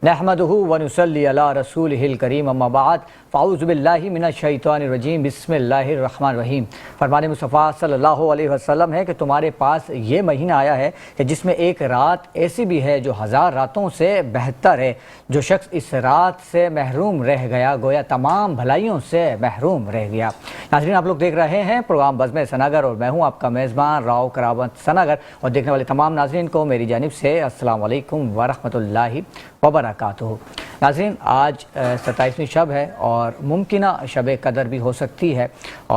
نحمدہ ونصلی علی رسولہ الکریم اما بعد فاعوذ باللہ من الشیطان الرجیم بسم اللہ الرحمن الرحیم۔ فرمان مصطفیٰ صلی اللہ علیہ وسلم ہے کہ تمہارے پاس یہ مہینہ آیا ہے کہ جس میں ایک رات ایسی بھی ہے جو 1000 راتوں سے بہتر ہے۔ جو شخص اس رات سے محروم رہ گیا گویا تمام بھلائیوں سے محروم رہ گیا۔ ناظرین، آپ لوگ دیکھ رہے ہیں پروگرام بزم ثناگر اور میں ہوں آپ کا میزبان راؤ کرامت ثناگر، اور دیکھنے والے تمام ناظرین کو میری جانب سے السلام علیکم ورحمۃ اللہ وبرکاتہ۔ ناظرین، آج 27ویں شب ہے اور ممکنہ شب قدر بھی ہو سکتی ہے،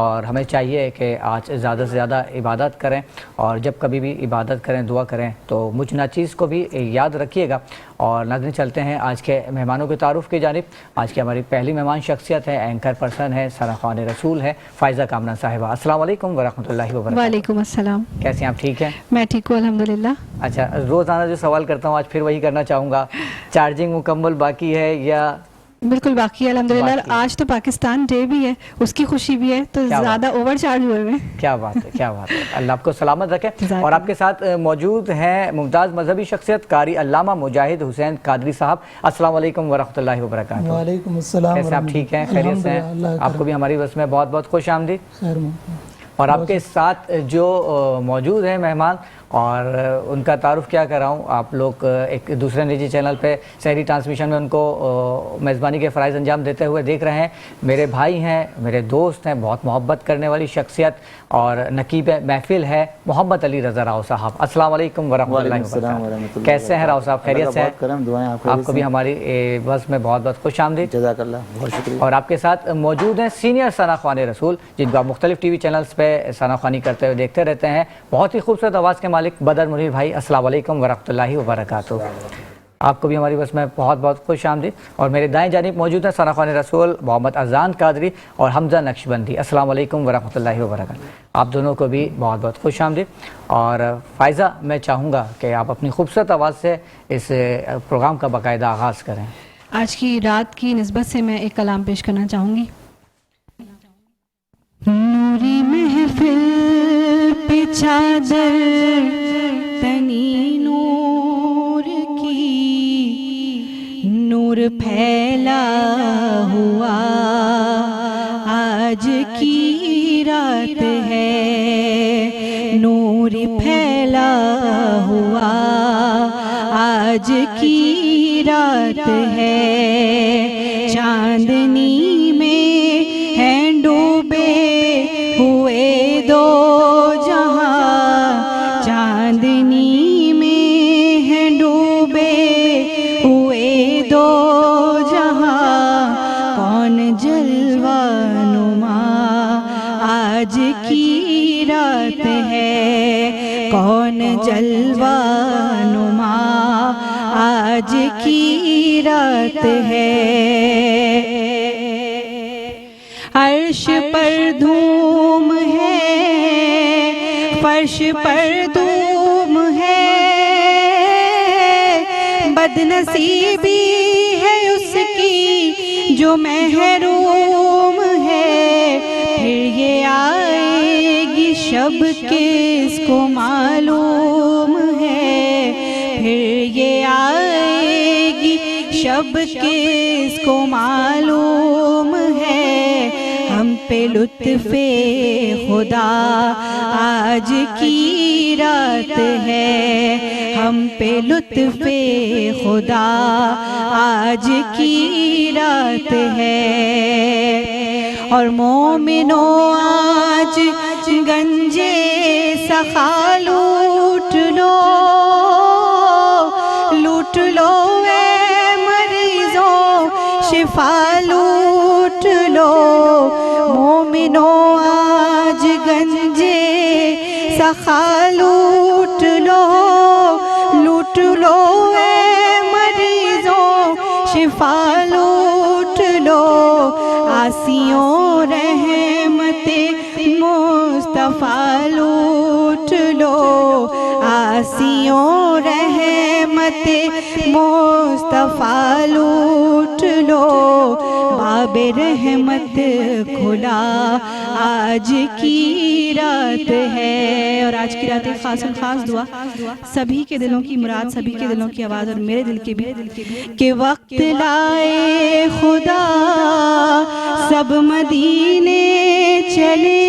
اور ہمیں چاہیے کہ آج زیادہ سے زیادہ عبادت کریں، اور جب کبھی بھی عبادت کریں دعا کریں تو مجھ ناچیز کو بھی یاد رکھیے گا۔ اور ناظرین، چلتے ہیں آج کے مہمانوں کے تعارف کی جانب۔ آج کی ہماری پہلی مہمان شخصیت ہے، اینکر پرسن ہے، ثنا خوان رسول ہے، فائزہ کامران صاحبہ۔ السلام علیکم ورحمۃ اللہ وبرکاتہ۔ وعلیکم السلام۔ کیسے ہیں آپ؟ ٹھیک ہیں؟ میں ٹھیک ہوں الحمدللہ۔ اچھا، روزانہ جو سوال کرتا ہوں آج پھر وہی کرنا چاہوں گا، چارجنگ مکمل باقی ہے یا؟ بالکل باقی ہے الحمدللہ۔ آج تو پاکستان ڈے بھی ہے، اس کی خوشی بھی ہے، تو زیادہ اوور چارج ہوئے ہوئے۔ کیا بات ہے، کیا بات ہے، اللہ آپ کو سلامت رکھے۔ اور آپ کے ساتھ موجود ہیں ممتاز مذہبی شخصیت قاری علامہ مجاہد حسین قادری صاحب۔ السلام علیکم ورحمۃ اللہ وبرکاتہ۔ وعلیکم السلام۔ کیسے آپ؟ ٹھیک ہیں، خیریت سے ہیں؟ آپ کو بھی ہماری بس میں بہت بہت خوش آمدید۔ اور آپ کے ساتھ جو موجود ہیں مہمان، اور ان کا تعارف کیا کر رہا ہوں، آپ لوگ ایک دوسرے نجی چینل پہ سحری ٹرانسمیشن میں ان کو میزبانی کے فرائض انجام دیتے ہوئے دیکھ رہے ہیں۔ میرے بھائی ہیں، میرے دوست ہیں، بہت محبت کرنے والی شخصیت اور نقیب محفل ہے محمد علی رضا راؤ صاحب۔ السلام علیکم ورحمۃ اللہ وبرکاتہ۔ کیسے ہیں راؤ صاحب؟ خیریت سے ہیں؟ آپ کو بھی ہماری بس میں بہت بہت خوش آمدید۔ جزاک اللہ، بہت شکریہ۔ اور آپ کے ساتھ موجود ہیں سینئر ثنا خوان رسول، جن کو آپ مختلف ٹی وی چینلز پہ ثنا خوانی کرتے ہوئے دیکھتے رہتے ہیں، بہت ہی خوبصورت آواز کے مالک بدر منیر بھائی۔ السلام علیکم ورحمۃ اللہ وبرکاتہ۔ آپ کو بھی ہماری بس میں بہت بہت خوش آمدید۔ اور میرے دائیں جانب موجود ہیں ثنا خوان رسول محمد اذان قادری اور حمزہ نقشبندی۔ السلام علیکم ورحمۃ اللہ وبرکاتہ۔ آپ دونوں کو بھی بہت بہت خوش آمدید۔ اور فائزہ، میں چاہوں گا کہ آپ اپنی خوبصورت آواز سے اس پروگرام کا باقاعدہ آغاز کریں۔ آج کی رات کی نسبت سے میں ایک کلام پیش کرنا چاہوں گی۔ نوری محفل پہ چادر تنی نور کی، نور پھیلا ہوا آج کی رات ہے، نور پھیلا ہوا آج کی رات ہے، چاندنی میں ہیں ڈوبے ہوئے دو جہاں، چاندنی میں ہیں ڈوبے ہوئے دو جہاں، کون جلوہ نما آج کی رات ہے، کون جلوہ نما آج کی رات ہے۔ عرش پر دھوم ہے، فرش پر دھوم ہے، بد نصیبی ہے اس کی جو محروم ہے، پھر یہ آئے گی شب کس کو معلوم ہے، پھر یہ آئے گی شب کس کو معلوم ہے، ہم پہ لطف خدا آج کی رات ہے، ہم پہ لطف خدا آج کی رات ہے، اور مومنوں آج گنجے سخا لوٹ لو، لوٹ لو اے مریضوں شفا لوٹ لو، مومنوں آج گنجے سخا لوٹ لو، لوٹ لو اے مریضوں شفا لوٹ لو، آسیوں رحمت مصطفیٰ لوٹ لو، آسیوں رحمت رحمت مصطفیٰ لوٹ لو، باب رحمت کھلا آج کی رات ہے۔ اور آج کی رات ایک خاص دعا سبھی کے دلوں کی مراد، سبھی کے دلوں کی آواز اور میرے دل کی بھی، کہ وقت لائے خدا سب مدینے چلے،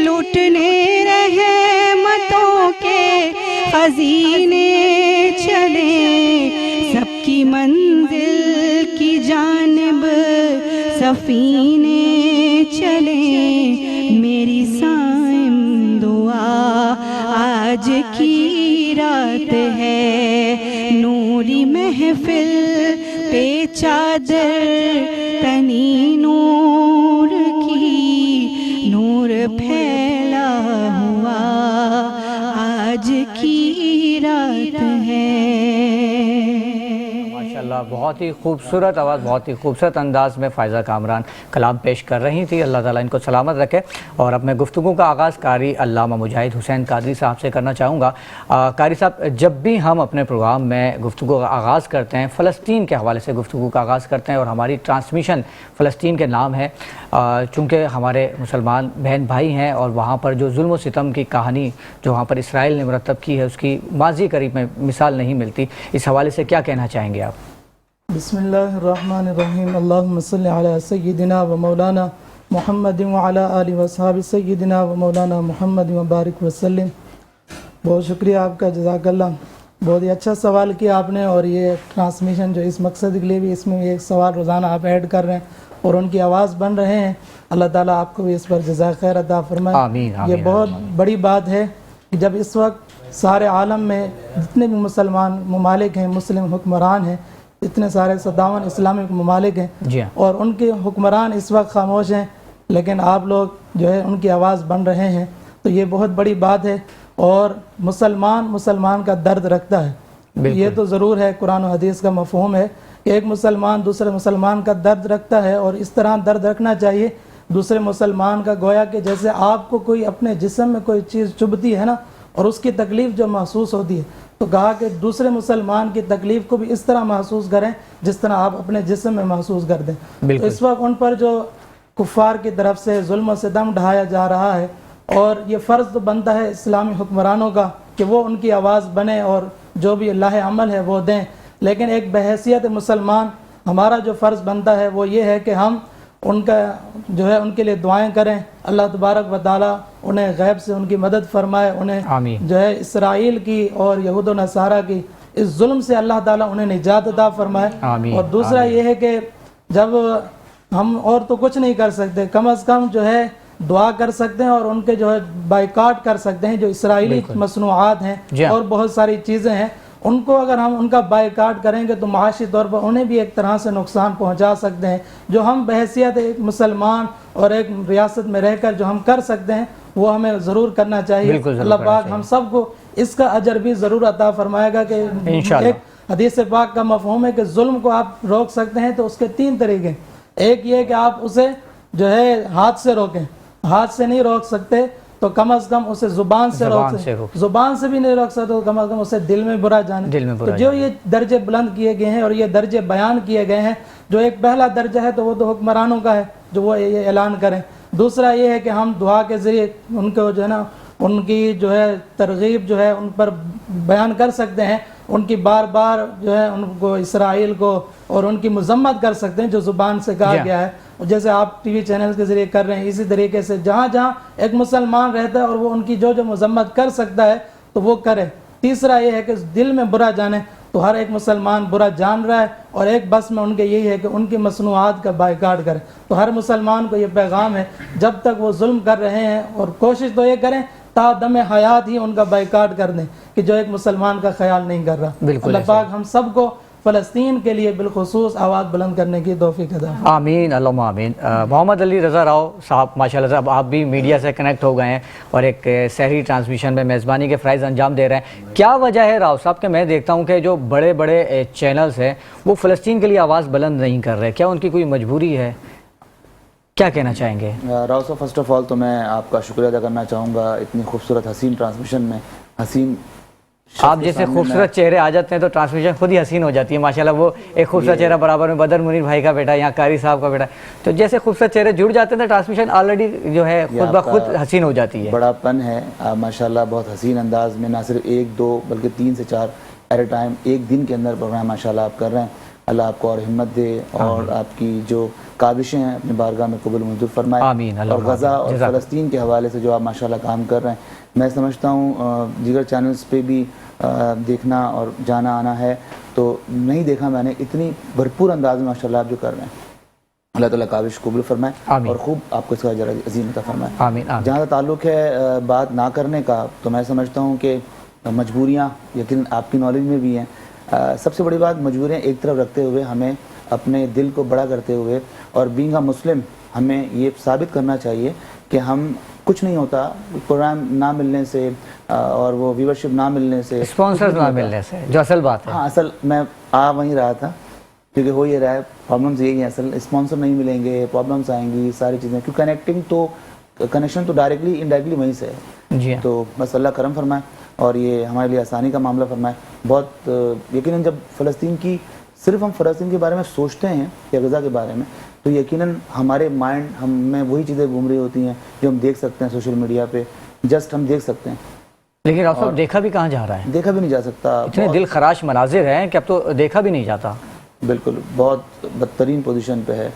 لوٹنے رحمتوں کے خزینے چلے، سب کی منزل کی جانب سفینے چلیں، میری سائم دعا آج کی رات ہے، نوری محفل پہ چادر تنی نور کی، نور پھیلا ہوا آج کی رات ہے۔ ماشاءاللہ، بہت ہی خوبصورت آواز، بہت ہی خوبصورت انداز میں فائزہ کامران کلام پیش کر رہی تھی۔ اللہ تعالیٰ ان کو سلامت رکھے۔ اور اپنے گفتگو کا آغاز قاری علامہ مجاہد حسین قادری صاحب سے کرنا چاہوں گا۔ قاری صاحب، جب بھی ہم اپنے پروگرام میں گفتگو کا آغاز کرتے ہیں، فلسطین کے حوالے سے گفتگو کا آغاز کرتے ہیں، اور ہماری ٹرانسمیشن فلسطین کے نام ہے، چونکہ ہمارے مسلمان بہن بھائی ہیں، اور وہاں پر جو ظلم و ستم کی کہانی جو وہاں پر اسرائیل نے مرتب کی ہے، اس کی ماضی قریب میں مثال نہیں ملتی۔ اس حوالے سے کیا کہنا چاہیں گے آپ؟ بسم اللہ الرحمن الرحیم، اللہم صلی علی سیدنا و مولانا محمد وعلی آلہ وصحابہ سیدنا و مولانا محمد وبارک وسلم۔ بہت شکریہ آپ کا، جزاک اللہ۔ بہت ہی اچھا سوال کیا آپ نے، اور یہ ٹرانسمیشن جو اس مقصد کے لیے بھی اس میں ایک سوال روزانہ آپ ایڈ کر رہے ہیں اور ان کی آواز بن رہے ہیں، اللہ تعالیٰ آپ کو بھی اس پر جزائے خیر عطا فرمائے۔ آمین آمین۔ یہ بہت بڑی بات ہے کہ جب اس وقت سارے عالم میں جتنے بھی مسلمان ممالک ہیں، مسلم حکمران ہیں، اتنے سارے 57 اسلامک ممالک ہیں، جی ہاں، اور ان کے حکمران اس وقت خاموش ہیں، لیکن آپ لوگ جو ہے ان کی آواز بن رہے ہیں، تو یہ بہت بڑی بات ہے۔ اور مسلمان کا درد رکھتا ہے، یہ تو ضرور ہے، قرآن و حدیث کا مفہوم ہے کہ ایک مسلمان دوسرے مسلمان کا درد رکھتا ہے، اور اس طرح درد رکھنا چاہیے دوسرے مسلمان کا، گویا کہ جیسے آپ کو کوئی اپنے جسم میں کوئی چیز چبھتی ہے نا، اور اس کی تکلیف جو محسوس ہوتی ہے، تو کہا کہ دوسرے مسلمان کی تکلیف کو بھی اس طرح محسوس کریں جس طرح آپ اپنے جسم میں محسوس کر دیں۔ تو اس وقت ان پر جو کفار کی طرف سے ظلم و ستم ڈھایا جا رہا ہے، اور یہ فرض تو بنتا ہے اسلامی حکمرانوں کا کہ وہ ان کی آواز بنے اور جو بھی اللہ عمل ہے وہ دیں، لیکن ایک بحیثیت مسلمان ہمارا جو فرض بنتا ہے وہ یہ ہے کہ ہم ان کا جو ہے ان کے لیے دعائیں کریں، اللہ تبارک و تعالیٰ انہیں غیب سے ان کی مدد فرمائے، انہیں جو ہے اسرائیل کی اور یہود و نصارہ کی اس ظلم سے اللہ تعالیٰ انہیں نجات عطا فرمائے۔ اور دوسرا یہ ہے کہ جب ہم اور تو کچھ نہیں کر سکتے، کم از کم جو ہے دعا کر سکتے ہیں، اور ان کے جو ہے بائیکاٹ کر سکتے ہیں، جو اسرائیلی مصنوعات ہیں اور بہت ساری چیزیں ہیں، ان کو اگر ہم ان کا بائیکاٹ کریں گے تو معاشی طور پر انہیں بھی ایک طرح سے نقصان پہنچا سکتے ہیں۔ جو ہم بحیثیت ایک مسلمان اور ایک ریاست میں رہ کر جو ہم کر سکتے ہیں وہ ہمیں ضرور کرنا چاہیے۔ اللہ پاک ہم سب کو اس کا اجر بھی ضرور عطا فرمائے گا۔ کہ ایک حدیث پاک کا مفہوم ہے کہ ظلم کو آپ روک سکتے ہیں تو اس کے 3 طریقے، ایک یہ کہ آپ اسے جو ہے ہاتھ سے روکیں، ہاتھ سے نہیں روک سکتے تو کم از کم اسے زبان سے روک سکتے، زبان سے بھی نہیں روک سکتے تو کم از کم اسے دل میں برا جانے۔ تو جو یہ درجے بلند کیے گئے ہیں اور یہ درجے بیان کیے گئے ہیں، جو ایک پہلا درجہ ہے تو وہ تو حکمرانوں کا ہے جو وہ یہ اعلان کریں۔ دوسرا یہ ہے کہ ہم دعا کے ذریعے ان کو جو ہے نا ان کی جو ہے ترغیب جو ہے ان پر بیان کر سکتے ہیں، ان کی بار بار جو ہے ان کو اسرائیل کو اور ان کی مذمت کر سکتے ہیں جو زبان سے کہا گیا ہے، جیسے آپ ٹی وی چینل کے ذریعے کر رہے ہیں۔ اسی طریقے سے جہاں جہاں ایک مسلمان رہتا ہے اور وہ ان کی جو مذمت کر سکتا ہے تو وہ کرے۔ تیسرا یہ ہے کہ دل میں برا جانے، تو ہر ایک مسلمان برا جان رہا ہے اور ایک بس میں ان کے یہی ہے کہ ان کی مصنوعات کا بائیکاٹ کرے۔ تو ہر مسلمان کو یہ پیغام ہے، جب تک وہ ظلم کر رہے ہیں اور کوشش تو یہ کریں تا دم حیات ہی ان کا بائیکاٹ کر دیں کہ جو ایک مسلمان کا خیال نہیں کر رہا۔ اللہ پاک ہم سب کو فلسطین کے لیے بالخصوص آواز بلند کرنے کی توفیق عطا فرمائے۔ آمین اللہم آمین۔ محمد علی رضا راؤ صاحب، ماشاءاللہ صاحب آپ بھی میڈیا سے کنیکٹ ہو گئے ہیں اور ایک سحری ٹرانسمیشن میں میزبانی کے فرائض انجام دے رہے ہیں۔ کیا وجہ ہے راؤ صاحب کہ میں دیکھتا ہوں کہ جو بڑے بڑے چینلز ہیں وہ فلسطین کے لیے آواز بلند نہیں کر رہے، کیا ان کی کوئی مجبوری ہے؟ کیا کہنا چاہیں گے؟ راؤ صاحب، فرسٹ آف آل تو میں آپ کا شکریہ ادا کرنا چاہوں گا اتنی خوبصورت حسین ٹرانسمیشن میں، حسین آپ جیسے خوبصورت چہرے آ جاتے ہیں تو ٹرانسمیشن خود ہی حسین ہو جاتی ہے ماشاءاللہ. وہ ایک خوبصورت چہرہ برابر میں بدر منیر بھائی کا بیٹا, یہاں قاری صاحب کا بیٹا, تو جیسے خوبصورت چہرے جڑ جاتے ہیں تو ٹرانسمیشن آلریڈی جو ہے خود بخود حسین ہو جاتی ہے. بڑا پن ہے, آپ ماشاءاللہ بہت حسین انداز میں نہ صرف 1-2 بلکہ 3 سے 4 ایٹ اے ٹائم ایک دن کے اندر پروگرام ماشاءاللہ آپ کر رہے ہیں. اللہ آپ کو اور ہمت دے اور آپ کی جو کاوشیں ہیں اپنی بارگاہ میں قبول منظور فرمائے. آمین. اور غزہ اور فلسطین کے حوالے سے جو آپ ماشاءاللہ کام کر رہے ہیں, میں سمجھتا ہوں دیگر چینلز پہ بھی دیکھنا اور جانا آنا ہے تو نہیں دیکھا میں نے, اتنی بھرپور انداز میں ماشاءاللہ آپ جو کر رہے ہیں. اللہ تعالیٰ کاوش قبول فرمائے اور خوب آپ کو اس کا اجر عظیم عطا فرمائے. آمین. جہاں تعلق ہے بات نہ کرنے کا, تو میں سمجھتا ہوں کہ مجبوریاں یقیناً آپ کی نالج میں بھی ہیں. سب سے بڑی بات, مجبوریاں ایک طرف رکھتے ہوئے ہمیں اپنے دل کو بڑا کرتے ہوئے اور بینگ اے مسلم ہمیں یہ ثابت کرنا چاہیے کہ ہم کچھ نہیں ہوتا پروگرام نہ ملنے سے اور وہ ویورشپ نہ ملنے سے, اسپانسرز نہ ملنے سے, جو اصل بات ہے. ہاں اصل میں وہیں رہا تھا کیونکہ ہو یہ رہا ہے, پرابلمز یہی ہیں. اصل اسپانسر نہیں ملیں گے, پرابلمز آئیں گی, ساری چیزیں, کیونکہ کنیکشن تو ڈائریکٹلی انڈائریکٹلی وہیں سے ہے. جی تو بس اللہ کرم فرمائے اور یہ ہمارے لیے آسانی کا معاملہ فرمائے. بہت یقیناً جب فلسطین کی صرف ہم فلسطین کے بارے میں سوچتے ہیں یا غزہ کے بارے میں, تو یقیناً ہمارے مائنڈ ہم میں وہی چیزیں گھوم رہی ہوتی ہیں جو ہم دیکھ سکتے ہیں سوشل میڈیا پہ, جسٹ ہم دیکھ سکتے ہیں. لیکن آپ صاحب دیکھا بھی کہاں جا رہا ہے, دیکھا بھی نہیں جا سکتا. اتنے دل خراش مناظر ہیں کہ اب تو دیکھا بھی نہیں جاتا. بالکل, بہت بدترین پوزیشن پہ ہے.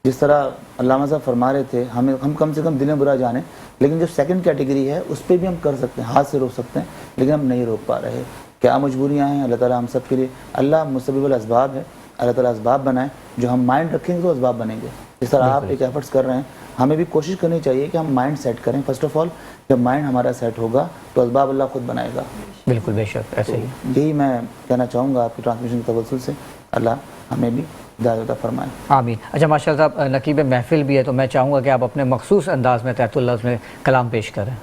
جس طرح علامہ صاحب فرما رہے تھے, ہم کم سے کم دلیں برا جانیں, لیکن جو سیکنڈ کیٹیگری ہے اس پہ بھی ہم کر سکتے ہیں, ہاتھ سے روک سکتے ہیں, لیکن ہم نہیں روک پا رہے. کیا مجبوریاں ہیں, اللہ تعالیٰ ہم سب کے لیے, اللہ مسبب الاسباب ہے, اللہ تعالیٰ اسباب بنائے, جو ہم مائنڈ رکھیں گے تو اسباب بنیں گے. جس طرح آپ ایک ایفرٹس کر رہے ہیں, ہمیں بھی کوشش کرنی چاہیے کہ ہم مائنڈ سیٹ کریں. فرسٹ آف آل جب مائنڈ ہمارا سیٹ ہوگا تو اسباب اللہ خود بنائے گا. بالکل بے شک ایسے ہی. یہی میں کہنا چاہوں گا آپ کی ٹرانسمیشن کے توسل سے, اللہ ہمیں بھی ہدایت عطا فرمائے. آمین. اچھا ماشاء اللہ صاحب, نقیب محفل بھی ہے تو میں چاہوں گا کہ آپ اپنے مخصوص انداز میں تحت اللہ میں کلام پیش کریں.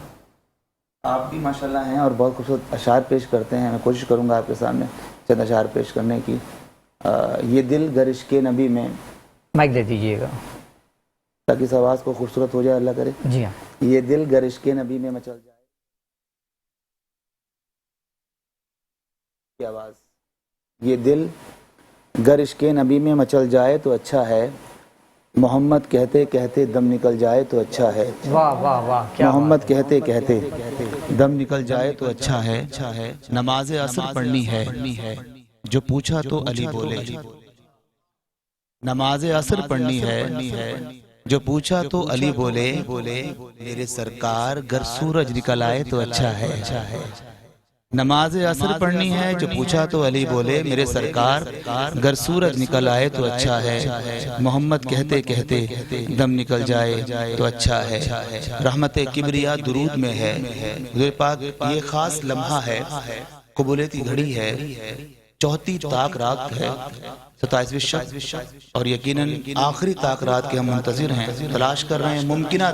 آپ بھی ماشاءاللہ ہیں اور بہت خوبصورت اشعار پیش کرتے ہیں. میں کوشش کروں گا آپ کے سامنے چند اشعار پیش کرنے کی. یہ دل گر عشق نبی میں, مائک دے دیجئے گا تاکہ اس آواز کو خوبصورت ہو جائے, اللہ کرے. جی ہاں. یہ دل گر عشق نبی میں مچل جائے, کی آواز. یہ دل گر عشق نبی میں مچل جائے تو اچھا ہے, محمد کہتے کہتے دم نکل جائے تو اچھا ہے. واہ واہ واہ, کیا محمد کہتے کہتے دم نکل جائے تو اچھا ہے. نماز عصر پڑھنی ہے, جو پوچھا تو علی بولے. نماز عصر پڑھنی ہے, جو پوچھا تو علی بولے. میرے سرکار گر سورج نکل آئے تو اچھا ہے. نماز عصر پڑھنی ہے, جو پوچھا تو علی بولے. میرے سرکار گر سورج نکل آئے تو اچھا ہے. محمد کہتے کہتے دم نکل جائے تو اچھا ہے. رحمت کبریا درود میں ہے, حضور پاک یہ خاص لمحہ ہے, قبولیت کی گھڑی ہے, 34 طاق رات ہے, 27ویں شب, اور یقیناً آخری طاق رات کے ہم منتظر ہیں, تلاش کر رہے ہیں ممکنہ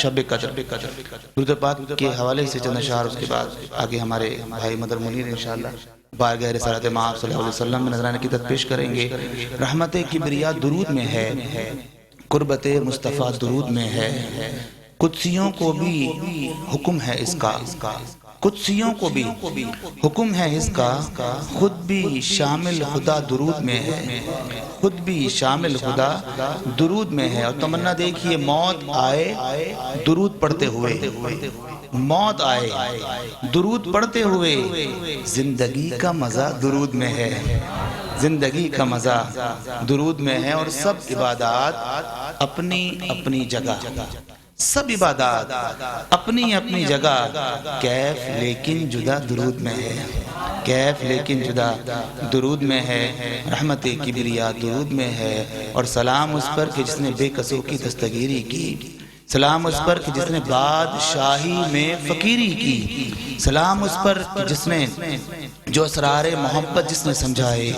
شب قدر. حضور پاک کے حوالے سے چند اشعار, اس کے بعد آگے ہمارے بھائی مدر منیر انشاءاللہ بارگاہ رسالت مآب صلی اللہ علیہ وسلم میں نذرانہ عقیدت پیش کریں گے. رحمت کبریا درود میں ہے, قربت مصطفیٰ درود میں ہے, قدسیوں کو بھی حکم ہے اس کا, قدسیوں کو بھی حکم ہے اس کا, خود بھی شامل خدا درود میں ہے, خود بھی شامل خدا درود میں ہے. اور تمنا دیکھیے, موت آئے درود پڑھتے ہوئے, موت آئے درود پڑھتے ہوئے, زندگی کا مزہ درود میں ہے, زندگی کا مزہ درود میں ہے. اور سب عبادات اپنی اپنی جگہ, سب عبادات اپنی اپنی جگہ, کیف لیکن جدا درود میں ہے, کیف لیکن جدا درود میں ہے. رحمت کبریا درود میں ہے, اور سلام اس پر کہ جس نے بے کسوں کی دستگیری کی, سلام اس پر کہ جس نے بادشاہی میں فقیری کی, سلام اس پر کہ جس نے جو اسرار محبت جس نے سمجھائے,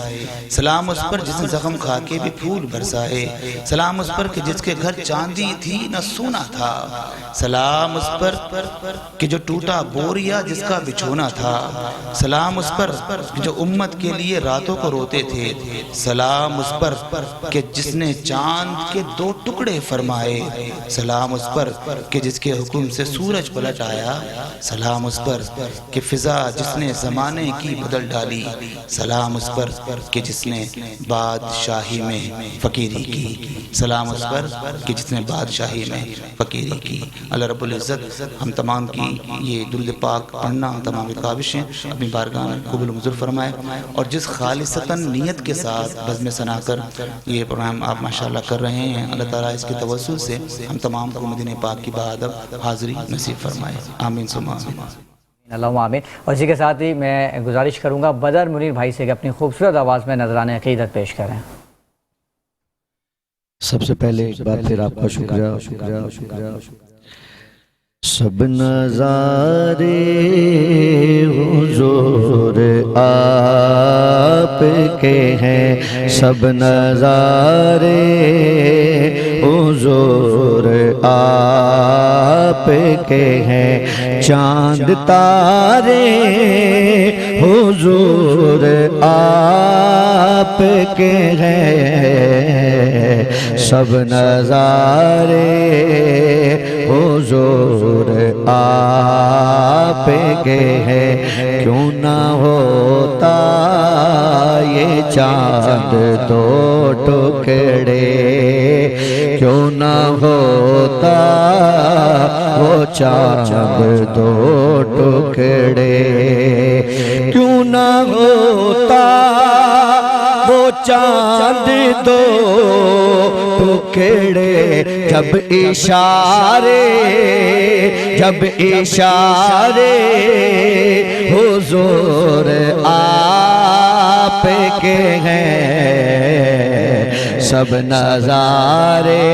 سلام اس پر جس نے زخم کھا کے بھی پھول برسائے, سلام اس پر کہ جس کے گھر چاندی تھی نہ سونا تھا, سلام اس پر کہ جو ٹوٹا بوریا جس کا بچھونا تھا, سلام اس پر کہ جو امت کے لیے راتوں کو روتے تھے, سلام اس پر کہ جس نے چاند کے 2 ٹکڑے فرمائے, سلام اس اس پر کہ جس کے حکم سے سورج پلٹ آیا، سلام اس پر کہ فضا جس نے زمانے کی بدل ڈالی، سلام اس پر کہ جس نے بادشاہی میں فقیری کی، سلام اس پر کہ جس نے بادشاہی میں فقیری کی۔ اللہ رب العزت ہم تمام کی یہ درود پاک پڑھنا، ہم تمام کاوشیں اپنی بارگاہ میں قبول منظور فرمائے، اور جس خالصتاً نیت کے ساتھ بزم ثنا کر یہ پروگرام آپ ماشاءاللہ کر رہے ہیں، اللہ تعالیٰ اس کے توسل سے ہم تمام کو مدینہ پاک کی بادب حاضری نصیب فرمائے، آمین ثم آمین۔ اللہم آمین۔ اور اسی کے ساتھ ہی میں گزارش کروں گا بدر منیر بھائی سے کہ اپنی خوبصورت آواز میں نذران عقیدت پیش کریں۔ سب سے پہلے ایک بار پھر آپ کا شکریہ۔ سب نظارے حضور آپ کے ہیں، سب نظارے حضور آپ کے ہیں، چاند تارے حضور آپ کے ہیں، سب نظارے حضور آپ کے ہیں، کیوں نہ ہوتا یہ چاند دو ٹکڑے، کیوں نہ ہوتا وہ چاند دو ٹکڑے، کیوں نہ ہوتا وہ چاند دو ٹکڑے، جب اشارے حضور آپ کے ہیں، سب نظارے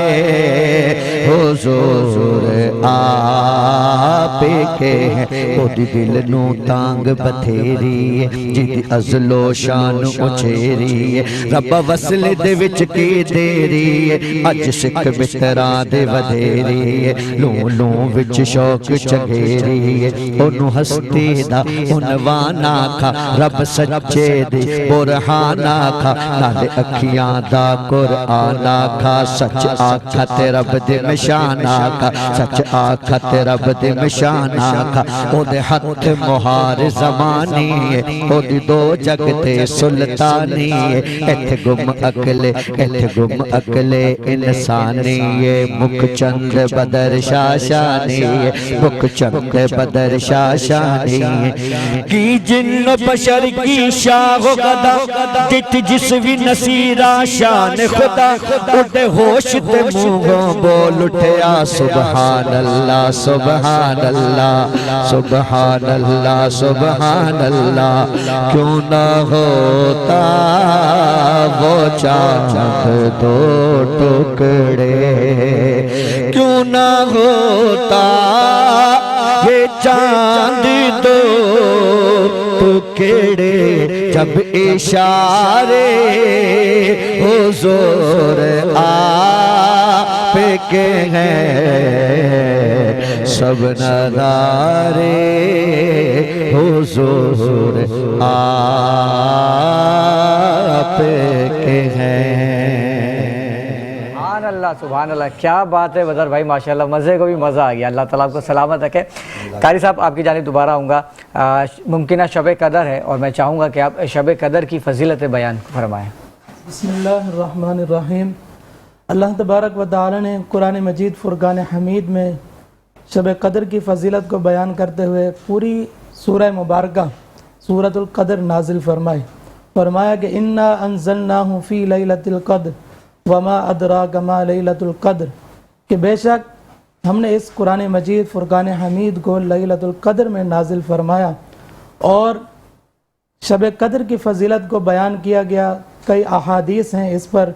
حضور آپ کے ہیں، خود دل نو تانگ بتھیری جی ازل و شان اچھیری، رب وصل دے وچ کی دیری، اج سکھ بستراں دے ودھیری، لوں لوں وچ شوق چگیری، اونوں ہستی دا عنوان آکھا، رب سچے دی برہان آکھا، نال اکھیاں دا قرآن آکھا، سچ آکھا تے رب دے مشان آکھا، سچ آکھا تے رب دے مشان آکھا، او دے ہتھ مہار زمانی ہے، او دی دو جگ تے سلطانی ہے، ایتھے گم اکلے انسانی ہے، مکھ چند بدر شاشانی ہے، مکھ چند بدر شاشانی ہے، کی جن بشر کی شاہ و قدا، جت جس بھی نصیرہ شان خدا، اٹھے ہوش تے منگوں بول اٹھیا سبحان اللہ سبحان اللہ سبحان اللہ سبحان اللہ، کیوں نہ ہوتا وہ چاند دو ٹکڑے، کیوں نہ ہوتا یہ چاند دو ٹکڑے، جب اشارے حضور آپ کے ہیں، سب نظارے حضور آپ کے ہیں۔ سبحان اللہ، کیا بات ہے بدر بھائی، ماشاءاللہ مزے کو بھی مزہ آ گیا، اللہ تعالیٰ آپ کو سلامت رکھے۔ قاری صاحب آپ کی جانب دوبارہ آؤں گا، ممکنہ شب قدر ہے اور میں چاہوں گا کہ آپ شب قدر کی فضیلت بیان فرمائیں۔ بسم اللہ الرحمن الرحیم۔ اللہ تبارک و تعالی نے قرآن مجید فرقان حمید میں شب قدر کی فضیلت کو بیان کرتے ہوئے پوری سورہ مبارکہ سورۃ القدر نازل فرمایا کہ انا انزلناہ فی لیلۃ القدر وما ادراک ما لیلۃ القدر، کہ بے شک ہم نے اس قرآن مجید فرقان حمید کو لیلۃ القدر میں نازل فرمایا، اور شب قدر کی فضیلت کو بیان کیا گیا، کئی احادیث ہیں اس پر،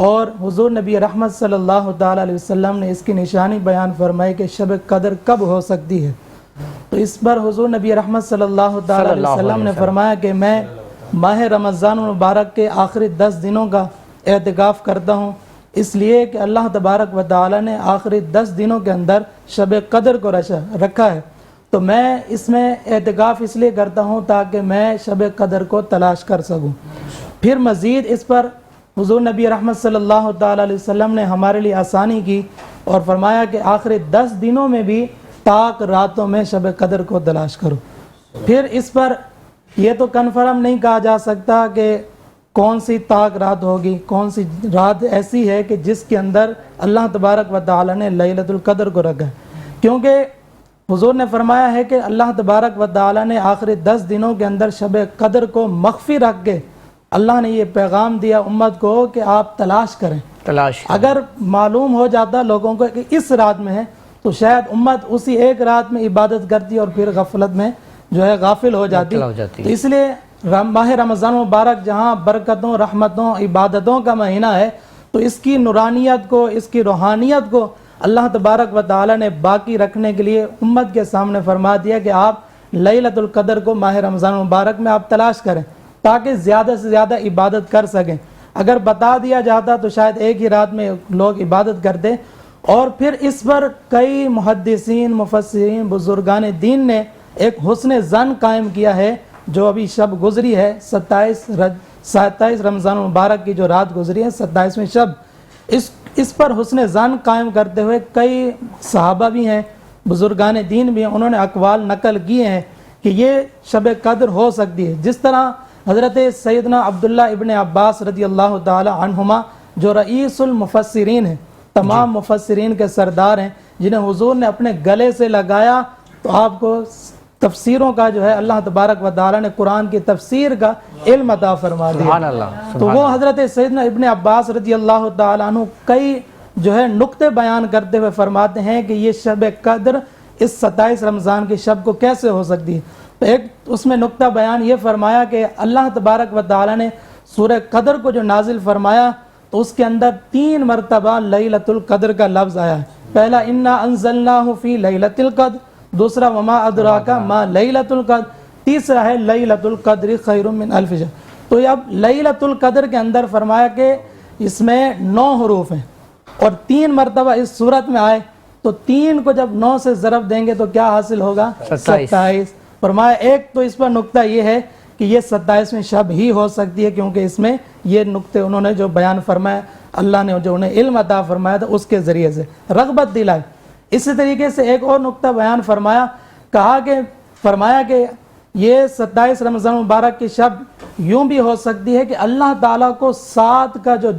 اور حضور نبی رحمت صلی اللہ تعالیٰ علیہ وسلم نے اس کی نشانی بیان فرمائی کہ شب قدر کب ہو سکتی ہے۔ تو اس پر حضور نبی رحمت صلی اللہ تعالیٰ علیہ وسلم نے فرمایا کہ میں ماہ رمضان المبارک کے آخری 10 دنوں کا اعتکاف کرتا ہوں، اس لیے کہ اللہ تبارک و تعالیٰ نے آخری 10 دنوں کے اندر شب قدر کو رکھا ہے، تو میں اس میں اعتکاف اس لیے کرتا ہوں تاکہ میں شب قدر کو تلاش کر سکوں۔ پھر مزید اس پر حضور نبی رحمت صلی اللہ تعالیٰ علیہ وسلم نے ہمارے لیے آسانی کی اور فرمایا کہ آخری 10 دنوں میں بھی طاق راتوں میں شب قدر کو تلاش کرو۔ پھر اس پر یہ تو کنفرم نہیں کہا جا سکتا کہ کون سی طاق رات ہوگی، کون سی رات ایسی ہے کہ جس کے اندر اللہ تبارک و تعالی نے لیلۃ القدر کو رکھا ہے، کیونکہ حضور نے فرمایا ہے کہ اللہ تبارک و تعالی نے آخری 10 دنوں کے اندر شب قدر کو مخفی رکھ کے اللہ نے یہ پیغام دیا امت کو کہ آپ تلاش کریں۔ اگر معلوم ہو جاتا لوگوں کو کہ اس رات میں ہے تو شاید امت اسی ایک رات میں عبادت کرتی اور پھر غفلت میں جو ہے غافل ہو جاتی۔ تو اس لیے ماہ رمضان مبارک جہاں برکتوں، رحمتوں، عبادتوں کا مہینہ ہے، تو اس کی نورانیت کو، اس کی روحانیت کو اللہ تبارک و تعالی نے باقی رکھنے کے لیے امت کے سامنے فرما دیا کہ آپ لیلۃ القدر کو ماہ رمضان مبارک میں آپ تلاش کریں تاکہ زیادہ سے زیادہ عبادت کر سکیں۔ اگر بتا دیا جاتا تو شاید ایک ہی رات میں لوگ عبادت کرتے۔ اور پھر اس پر کئی محدثین، مفسرین، بزرگان دین نے ایک حسن ظن قائم کیا ہے۔ جو ابھی شب گزری ہے 27 رمضان مبارک کی جو رات گزری ہے 27ویں شب، اس پر حسن ظن قائم کرتے ہوئے کئی صحابہ بھی ہیں، بزرگان دین بھی ہیں، انہوں نے اقوال نقل کیے ہیں کہ یہ شب قدر ہو سکتی ہے۔ جس طرح حضرت سیدنا عبداللہ ابن عباس رضی اللہ تعالی عنہما جو رئیس المفسرین ہیں، تمام مفسرین کے سردار ہیں، جنہیں حضور نے اپنے گلے سے لگایا تو آپ کو تفسیروں کا جو ہے اللہ تبارک و تعالی نے قرآن کی تفسیر کا علم عطا فرما دیا۔ تو وہ حضرت سیدنا ابن عباس رضی اللہ تعالی عنہ کئی جو ہے نقطے بیان کرتے ہوئے فرماتے ہیں کہ یہ شب قدر اس 27 رمضان کی شب کو کیسے ہو سکتی ہے۔ تو ایک اس میں نقطہ بیان یہ فرمایا کہ اللہ تبارک و تعالی نے سورہ قدر کو جو نازل فرمایا تو اس کے اندر 3 مرتبہ لیلۃ القدر کا لفظ آیا ہے۔ پہلا انا انزلناہ فی لیلۃ القدر، دوسرا وما ادراک ما لیلۃ القدر، تیسرا ہے لیلۃ القدر خیر من الف شہر۔ تو اب لیلۃ القدر کے اندر فرمایا کہ اس میں 9 حروف ہیں اور 3 مرتبہ اس صورت میں آئے تو 3 کو جب 9 سے ضرب دیں گے تو کیا حاصل ہوگا؟ 27۔ فرمایا ایک تو اس پر نقطہ یہ ہے کہ یہ 27ویں شب ہی ہو سکتی ہے، کیونکہ اس میں یہ نقطے انہوں نے جو بیان فرمایا، اللہ نے جو انہیں علم عطا فرمایا تھا اس کے ذریعے سے رغبت دلائی۔ اسی طریقے سے ایک اور نقطہ بیان فرمایا، فرمایا کہ یہ 27 رمضان مبارک کی شب یوں بھی ہو سکتی ہے کہ اللہ تعالیٰ کو 7 کا جو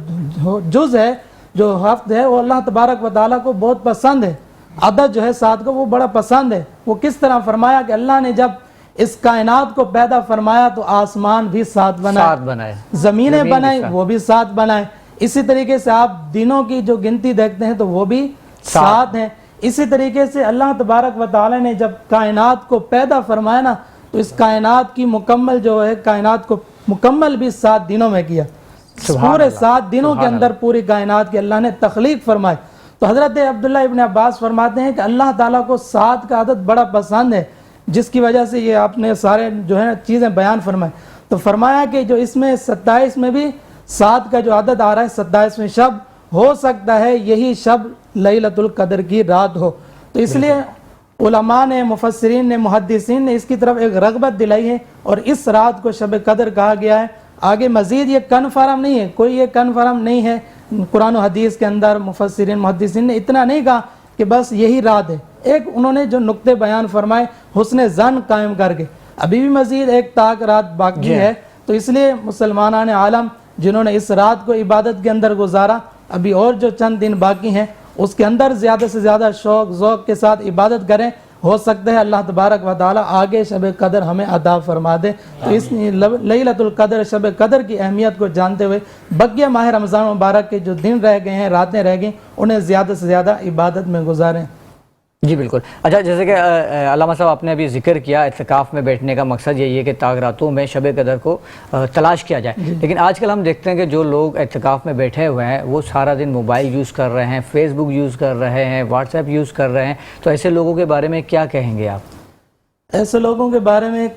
جز ہے، جو ہفت ہے، وہ اللہ تبارک و تعالیٰ کو بہت پسند ہے۔ عدد جو ہے 7 کا وہ بڑا پسند ہے۔ وہ کس طرح فرمایا کہ اللہ نے جب اس کائنات کو پیدا فرمایا تو آسمان بھی 7 بنائے، زمینیں بنائیں وہ بھی 7 بنائے۔ اسی طریقے سے آپ دنوں کی جو گنتی دیکھتے ہیں تو وہ بھی 7 ہیں۔ اسی طریقے سے اللہ تبارک و تعالی نے جب کائنات کو پیدا فرمایا نا تو اس کائنات کی مکمل جو ہے کائنات کو مکمل بھی 7 دنوں میں کیا۔ پورے 7 دنوں کے اندر پوری کائنات کی اللہ نے تخلیق فرمائی۔ تو حضرت عبداللہ ابن عباس فرماتے ہیں کہ اللہ تعالیٰ کو 7 کا عدد بڑا پسند ہے، جس کی وجہ سے یہ آپ نے سارے جو ہے چیزیں بیان فرمائے۔ تو فرمایا کہ جو اس میں 27 میں بھی 7 کا جو عدد آ رہا ہے 27ویں شب، ہو سکتا ہے یہی شب لیلۃ القدر کی رات ہو۔ تو اس لیے علماء نے، مفسرین نے، محدثین نے اس کی طرف ایک رغبت دلائی ہے اور اس رات کو شب قدر کہا گیا ہے۔ آگے مزید یہ کنفرم نہیں ہے، کوئی یہ کنفرم نہیں ہے قرآن و حدیث کے اندر محدثین نے اتنا نہیں کہا کہ بس یہی رات ہے۔ ایک انہوں نے جو نقطے بیان فرمائے حسن ظن قائم کر کے، ابھی بھی مزید ایک طاق رات باقی ہے۔ تو اس لیے مسلمانان عالم جنہوں نے اس رات کو عبادت کے اندر گزارا، ابھی اور جو چند دن باقی ہیں اس کے اندر زیادہ سے زیادہ شوق ذوق کے ساتھ عبادت کریں۔ ہو سکتا ہے اللہ تبارک و تعالی آگے شب قدر ہمیں عطا فرما دے۔ تو اس لیلۃ القدر شب قدر کی اہمیت کو جانتے ہوئے بقیہ ماہ رمضان مبارک کے جو دن رہ گئے ہیں، راتیں رہ گئیں، انہیں زیادہ سے زیادہ عبادت میں گزاریں۔ جی بالکل۔ اچھا، جیسے کہ علامہ صاحب آپ نے ابھی ذکر کیا اعتکاف میں بیٹھنے کا مقصد یہی ہے کہ طاق راتوں میں شب قدر کو تلاش کیا جائے، لیکن آج کل ہم دیکھتے ہیں کہ جو لوگ اعتکاف میں بیٹھے ہوئے ہیں وہ سارا دن موبائل یوز کر رہے ہیں، فیس بک یوز کر رہے ہیں، واٹس ایپ یوز کر رہے ہیں، تو ایسے لوگوں کے بارے میں کیا کہیں گے آپ؟ ایسے لوگوں کے بارے میں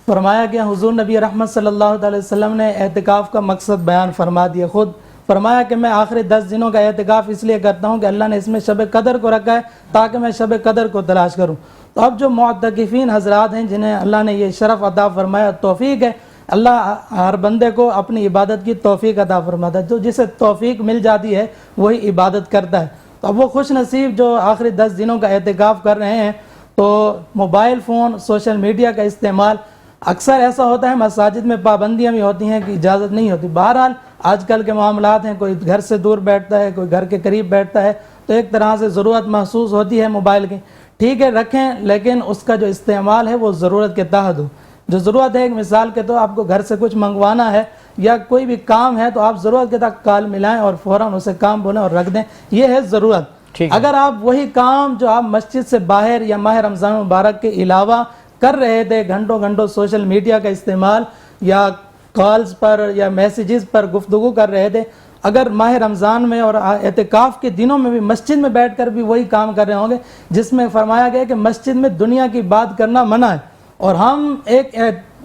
فرمایا گیا، حضور نبی رحمت صلی اللہ علیہ وسلم نے اعتکاف کا مقصد بیان فرما دیا۔ خود فرمایا کہ میں آخری 10 دنوں کا اعتکاف اس لیے کرتا ہوں کہ اللہ نے اس میں شب قدر کو رکھا ہے تاکہ میں شب قدر کو تلاش کروں۔ تو اب جو معتکفین حضرات ہیں جنہیں اللہ نے یہ شرف عطا فرمایا، توفیق ہے، اللہ ہر بندے کو اپنی عبادت کی توفیق عطا فرماتا ہے، جو جسے توفیق مل جاتی ہے وہی عبادت کرتا ہے۔ تو اب وہ خوش نصیب جو آخری 10 دنوں کا اعتکاف کر رہے ہیں تو موبائل فون سوشل میڈیا کا استعمال اکثر ایسا ہوتا ہے، مساجد میں پابندیاں بھی ہوتی ہیں کہ اجازت نہیں ہوتی. بہرحال آج کل کے معاملات ہیں، کوئی گھر سے دور بیٹھتا ہے، کوئی گھر کے قریب بیٹھتا ہے، تو ایک طرح سے ضرورت محسوس ہوتی ہے موبائل کی. ٹھیک ہے رکھیں، لیکن اس کا جو استعمال ہے وہ ضرورت کے تحت ہو. جو ضرورت ہے ایک مثال کے تو آپ کو گھر سے کچھ منگوانا ہے یا کوئی بھی کام ہے تو آپ ضرورت کے تحت کال ملائیں اور فوراً اسے کام بولیں اور رکھ دیں، یہ ہے ضرورت. اگر آپ وہی کام جو آپ مسجد سے باہر یا ماہ رمضان مبارک کے علاوہ کر رہے تھے، گھنٹوں گھنٹوں سوشل میڈیا کا استعمال یا کالز پر یا میسیجز پر گفتگو کر رہے تھے، اگر ماہ رمضان میں اور اعتکاف کے دنوں میں بھی مسجد میں بیٹھ کر بھی وہی کام کر رہے ہوں گے جس میں فرمایا گیا کہ مسجد میں دنیا کی بات کرنا منع ہے، اور ہم ایک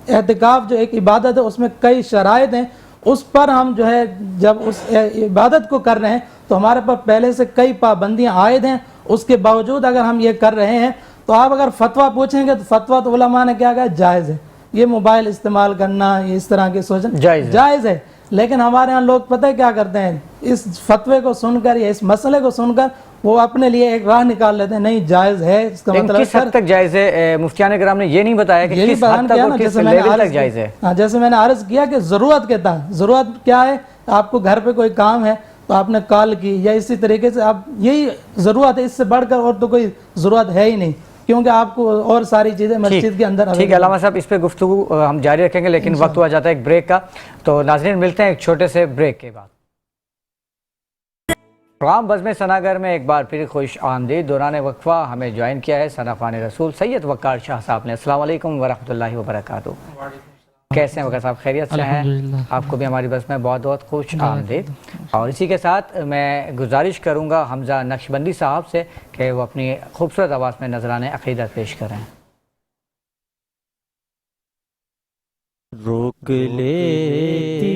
اعتکاف جو ایک عبادت ہے اس میں کئی شرائط ہیں، اس پر ہم جو ہے جب اس عبادت کو کر رہے ہیں تو ہمارے پر پہلے سے کئی پابندیاں عائد ہیں. اس کے باوجود اگر ہم یہ کر رہے ہیں تو آپ اگر فتویٰ پوچھیں گے تو فتویٰ تو علماء نے کیا کہا جائز ہے، یہ موبائل استعمال کرنا یہ اس طرح کی سوچنا جائز ہے. لیکن ہمارے ہاں لوگ پتہ ہے کیا کرتے ہیں، اس فتوے کو سن کر یا اس مسئلے کو سن کر وہ اپنے لیے ایک راہ نکال لیتے ہیں، نہیں جائز ہے. اس کا مطلب کس حد تک جائز ہے؟ مفتیان کرام نے یہ نہیں بتایا کہ کس حد تک اور کس لیول تک جائز ہے. جیسے میں نے عرض کیا کہ ضرورت کے تحت. ضرورت کیا ہے؟ آپ کو گھر پہ کوئی کام ہے تو آپ نے کال کی یا اسی طریقے سے آپ یہی ضرورت ہے، اس سے بڑھ کر اور تو کوئی ضرورت ہے ہی نہیں، کیونکہ آپ کو اور ساری چیزیں مسجد کے اندر. ٹھیک ہے علامہ صاحب، اس پہ گفتگو ہم جاری رکھیں گے، لیکن وقت ہوا جاتا ہے ایک بریک کا. تو ناظرین ملتے ہیں ایک چھوٹے سے بریک کے بعد. پروگرام بزم ثناگر میں ایک بار پھر خوش آمدید. دوران وقفہ ہمیں جوائن کیا ہے ثناخوان رسول سید وقار شاہ صاحب نے. السلام علیکم ورحمۃ اللہ وبرکاتہ. کیسے ہیں وقار صاحب؟ خیریت سے ہیں؟ آپ کو بھی ہماری بس میں بہت بہت خوش آمدید. اور اسی کے ساتھ میں گزارش کروں گا حمزہ نقشبندی صاحب سے کہ وہ اپنی خوبصورت آواز میں نذرانِ عقیدت پیش کریں. روک لیتی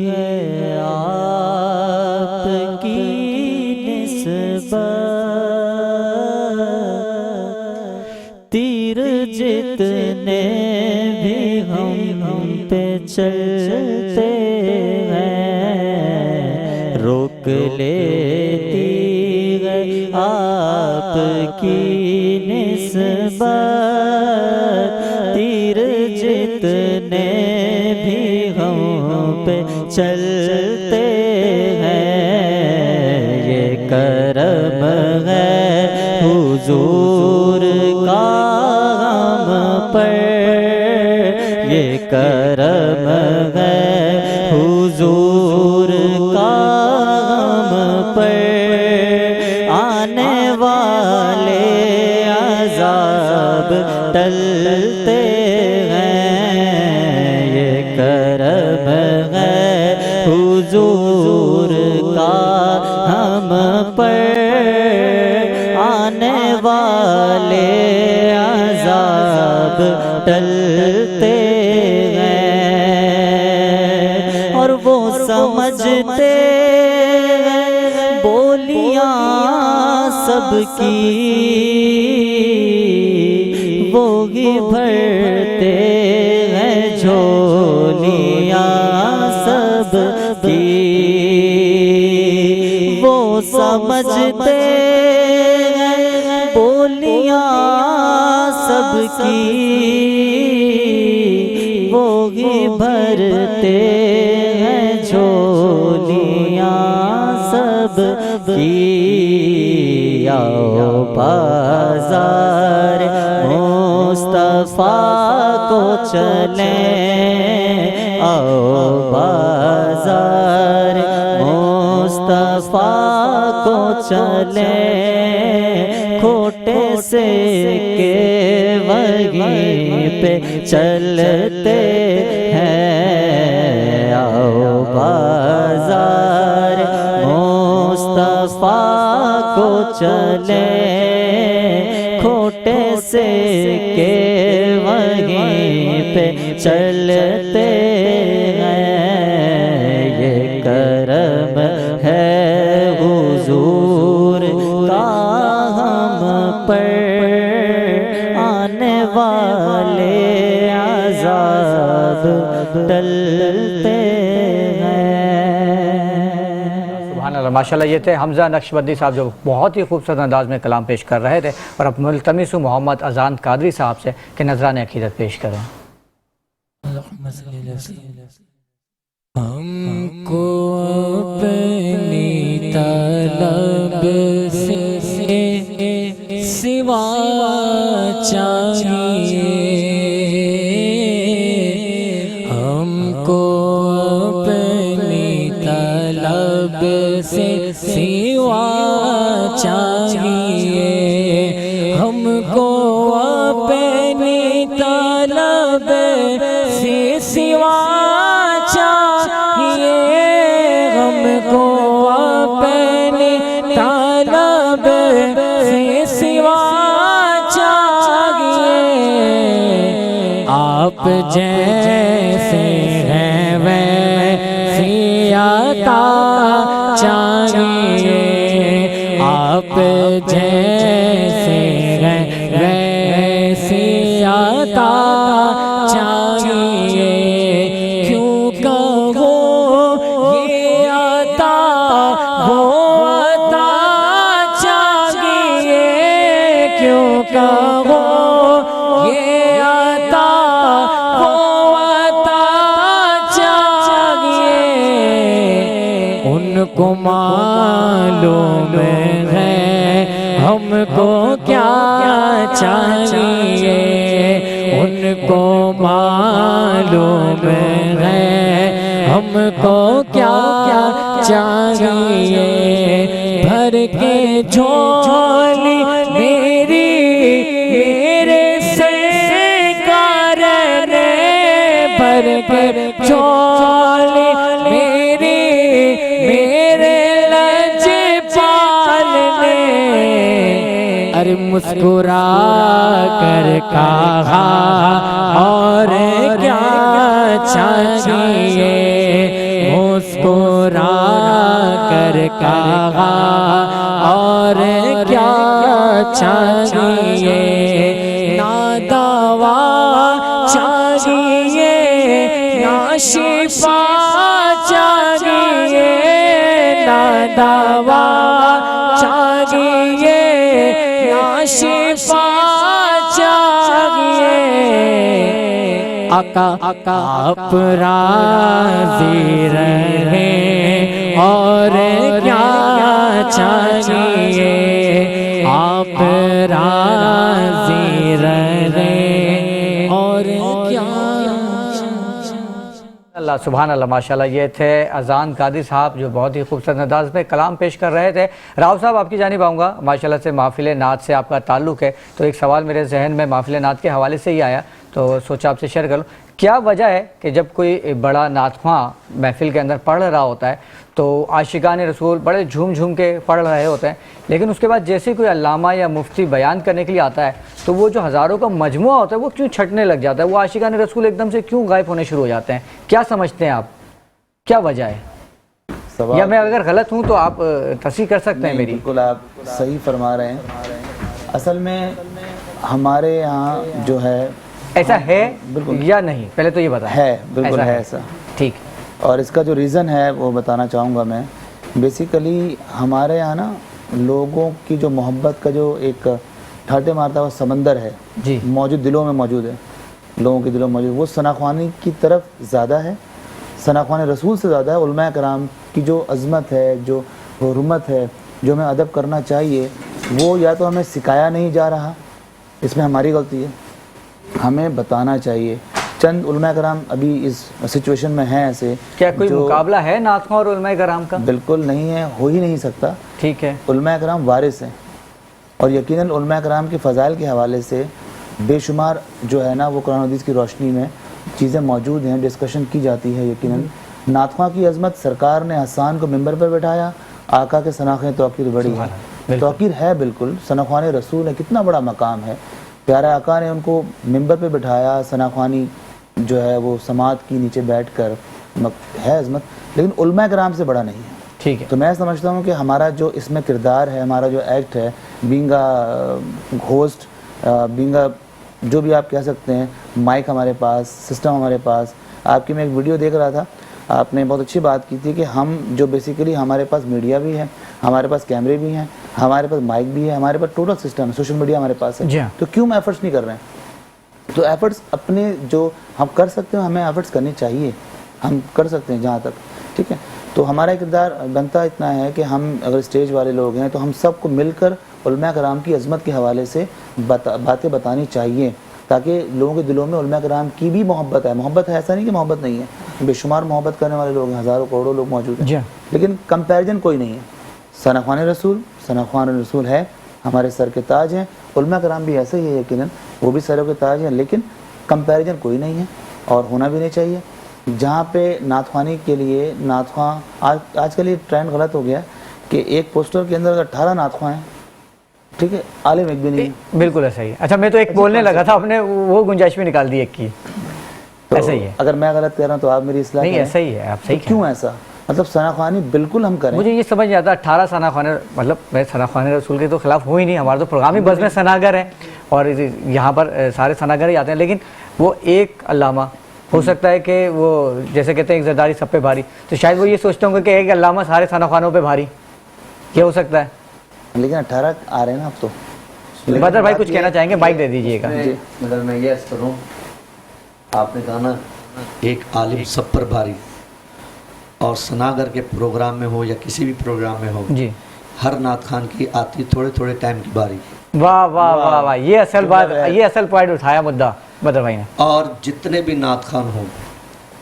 ہے آپ کی نسبت، تیر جتنے بھی ہم پہ چلتے ہیں، روک لیتی ہے آپ کی نسبت، تیر جتنے بھی ہم پہ چلتے ہیں، یہ کرم ہے حضور کا ہم پر، یہ کرم ہے حضور کا ہم پر، آنے والے عذاب ٹلتے ہیں، یہ کرم ہے حضور کا ہم پر، آنے والے عذاب ٹلتے ہیں. اور وہ سمجھتے ہیں بولیاں سب کی، وہی بھرتے ہیں جھولیاں سب کی، وہ سمجھتے ہیں بولیاں سب کی، وہی بھرتے ہیں جھولیاں سب کی. آؤ بازار مصطفیٰ کو چلیں، آؤ بازار مصطفیٰ کو چلیں، کھوٹے سے کے وہیں پہ چلتے ہیں، آؤ بازار مصطفیٰ کو چلیں، کھوٹے سے کے وہیں پہ چلتے ہیں، یہ کرم ہے حضور کا ہم پر، آنے والے عذاب ٹلتے ہیں. اللہ ماشاءاللہ یہ تھے حمزہ نقشبندی صاحب جو بہت ہی خوبصورت انداز میں کلام پیش کر رہے تھے، اور اب ملتمس ہوں محمد اذان قادری صاحب سے کہ نذران عقیدت پیش کریں۔ ہم کو اپنی طلب سے سوا چاہیے، ہم کو اپنی طلب سے سوا چاہیے، ہم کو اپنی طلب سے سوا چاہیے، ہم کو اپنی طلب سے سوا چاہیے، آپ جیسے ہیں ویسی عطا چاہیے، آپ جیسے ہیں ویسی عطا چاہیے، کیوں کہو یہ عطا وہ عطا چاہیے، کیوں کہو یہ عطا وہ عطا چاہیے، ان کو معلوم ہے ہم کو کیا چاہیے، ان کو معلوم ہے ہم کو کیا چاہیے، بھر کے جھولی میرے سرکار نے، بھر کے جھولی میرے لجپال نے، ارے مسکرا کر کہا اور کیا چاہیے، مسکرا کر کہا اور کیا چاہیے، نہ دوا چاہیے نہ شفا چاہیے، نہ دوا چاہیے نہ شفا چاہیے، آقا آپ راضی رہیں اور کیا چاہیے، آپ راضی رہیں اور کیا اللہ سبحان اللہ ماشاءاللہ یہ تھے اذان قادری صاحب جو بہت ہی خوبصورت انداز میں کلام پیش کر رہے تھے۔ راؤ صاحب آپ کی جانب آؤں گا، ماشاءاللہ سے محفل نعت سے آپ کا تعلق ہے، تو ایک سوال میرے ذہن میں محفل نعت کے حوالے سے ہی آیا تو سوچا آپ سے شیئر کر لوں، کیا وجہ ہے کہ جب کوئی بڑا نعت خواں محفل کے اندر پڑھ رہا ہوتا ہے تو عاشقان رسول بڑے جھوم جھوم کے پڑھ رہے ہوتے ہیں، لیکن اس کے بعد جیسے کوئی علامہ یا مفتی بیان کرنے کے لیے آتا ہے تو وہ جو ہزاروں کا مجموعہ ہوتا ہے وہ کیوں چھٹنے لگ جاتا ہے، وہ عاشقان رسول ایک دم سے کیوں غائب ہونے شروع ہو جاتے ہیں؟ کیا سمجھتے ہیں آپ، کیا وجہ ہے؟ یا میں اگر غلط ہوں تو آپ تصحیح کر سکتے ہیں میری؟ بالکل آپ صحیح فرما رہے ہیں، اصل میں ہمارے یہاں جو ہے ایسا ہے یا نہیں، پہلے تو یہ بتائیں۔ ہے، بالکل ہے ایسا، ٹھیک، اور اس کا جو ریزن ہے وہ بتانا چاہوں گا میں۔ بیسیکلی ہمارے یہاں نا لوگوں کی جو محبت کا جو ایک ٹھاٹے مارتا ہوا سمندر ہے جی موجود دلوں میں موجود ہے، لوگوں کے دلوں میں موجود، وہ ثناءخوانی کی طرف زیادہ ہے، ثناءخوان رسول سے زیادہ ہے۔ علماء کرام کی جو عظمت ہے، جو حرمت ہے، جو ہمیں ادب کرنا چاہیے، وہ یا تو ہمیں سکھایا نہیں جا رہا، اس میں ہماری غلطی ہے، ہمیں بتانا چاہیے۔ چند علماء کرام ابھی اس سچویشن میں ہیں ایسے۔ کیا کوئی مقابلہ ہے نعت خواں اور علماء کرام کا؟ بالکل نہیں ہے، ہو ہی نہیں سکتا۔ ٹھیک ہے، علماء کرام وارث ہیں، اور یقیناً علماء کرام کے فضائل کے حوالے سے بے شمار جو ہے نا وہ قرآن حدیث کی روشنی میں چیزیں موجود ہیں، ڈسکشن کی جاتی ہے۔ یقیناً نعت خواں کی عظمت، سرکار نے حسان کو ممبر پر بٹھایا، آقا کے ثناء توقیر بڑی ہے، توقیر ہے، بالکل ثناءخوان رسول ہے، کتنا بڑا مقام ہے، پیارے آقا نے ان کو ممبر پہ بٹھایا، ثناءخوانی جو ہے وہ سماعت کی نیچے بیٹھ کر ہے عظمت، لیکن علماء کرام سے بڑا نہیں ہے۔ ٹھیک ہے، تو میں سمجھتا ہوں کہ ہمارا جو اس میں کردار ہے، ہمارا جو ایکٹ ہے، بینگ ہوسٹ، بینگ جو بھی آپ کہہ سکتے ہیں، مائک ہمارے پاس، سسٹم ہمارے پاس۔ آپ کی میں ایک ویڈیو دیکھ رہا تھا، آپ نے بہت اچھی بات کی تھی کہ ہم جو بیسیکلی ہمارے پاس میڈیا بھی ہے, ہمارے پاس کیمرے بھی ہیں, ہمارے پاس مائک بھی ہے, ہمارے پاس ٹوٹل سسٹم ہے, سوشل میڈیا ہمارے پاس ہے, تو کیوں ہم ایفرٹس نہیں کر رہے ہیں؟ تو ایفرٹس اپنے جو ہم کر سکتے ہیں ہمیں ایفرٹس کرنے چاہیے, ہم کر سکتے ہیں جہاں تک, ٹھیک ہے. تو ہمارا کردار بنتا اتنا ہے کہ ہم اگر اسٹیج والے لوگ ہیں تو ہم سب کو مل کر علماء کرام کی عظمت کے حوالے سے باتیں بتانی چاہیے, تاکہ لوگوں کے دلوں میں علماء کرام کی بھی محبت ہے. محبت ہے, ایسا نہیں کہ محبت نہیں ہے, بے شمار محبت کرنے والے لوگ ہیں, ہزاروں کروڑوں لوگ موجود ہیں, لیکن کمپیریزن کوئی نہیں ہے. ثناء خوان رسول ہے, ہمارے سر کے تاج ہیں, علماء کرام بھی ایسے ہی ہے یقیناً, وہ بھی سروں کے تاج ہیں, لیکن کمپیریزن کوئی نہیں ہے اور ہونا بھی نہیں چاہیے. جہاں پہ نعت خوانی کے لیے نعت خواں آج کل یہ ٹرینڈ غلط ہو گیا کہ ایک پوسٹر کے اندر اگر 18 نعت خواں ہیں, ٹھیک ہے, عالم ایک بھی نہیں. بالکل ایسا ہی. اچھا میں تو ایک بولنے لگا تھا, آپ نے وہ گنجائش بھی نکال دی ایک کی. ایسا ہی ہے, اگر میں غلط کہہ رہا ہوں تو آپ میری اصلاح نہیں کریں. ایسا ہی ہے, آپ صحیح. کیوں ایسا؟ مطلب ثناء خوانی بالکل ہم کریں. مجھے یہ سمجھ نہیں آتا 18 ثناء خوان, مطلب میں ثناء خوان رسول کے تو خلاف ہوں ہی نہیں, ہمارا تو پروگرام ہی بس میں ثناءگر ہے اور یہاں پر سارے ثناءگر ہی آتے ہیں, لیکن وہ ایک علامہ ہو سکتا ہے کہ وہ جیسے کہتے ہیں ایک زرداری سب پہ بھاری, تو شاید وہ یہ سوچتے ہوں گے کہ ایک علامہ سارے ثناء خوانوں پہ بھاری, یہ ہو سکتا ہے. لیکن 18 آ رہے ہیں نا اب تو. بدر بھائی کچھ کہنا چاہیں گے, مائک دے دیجیے گا. اگر میں یہ عرض کروں, آپ نے کہا نا ایک عالم سب پر بھاری, اور ثناءگر کے پروگرام میں ہو یا کسی بھی پروگرام میں ہو, جی ہر نعت خان کی آتی تھوڑے تھوڑے ٹائم کی باری. واہ واہ واہ واہ, یہ اصل بات, یہ اصل پوائنٹ اٹھایا مدعا بدر بھائی نے. اور جتنے بھی نعت خان ہوں,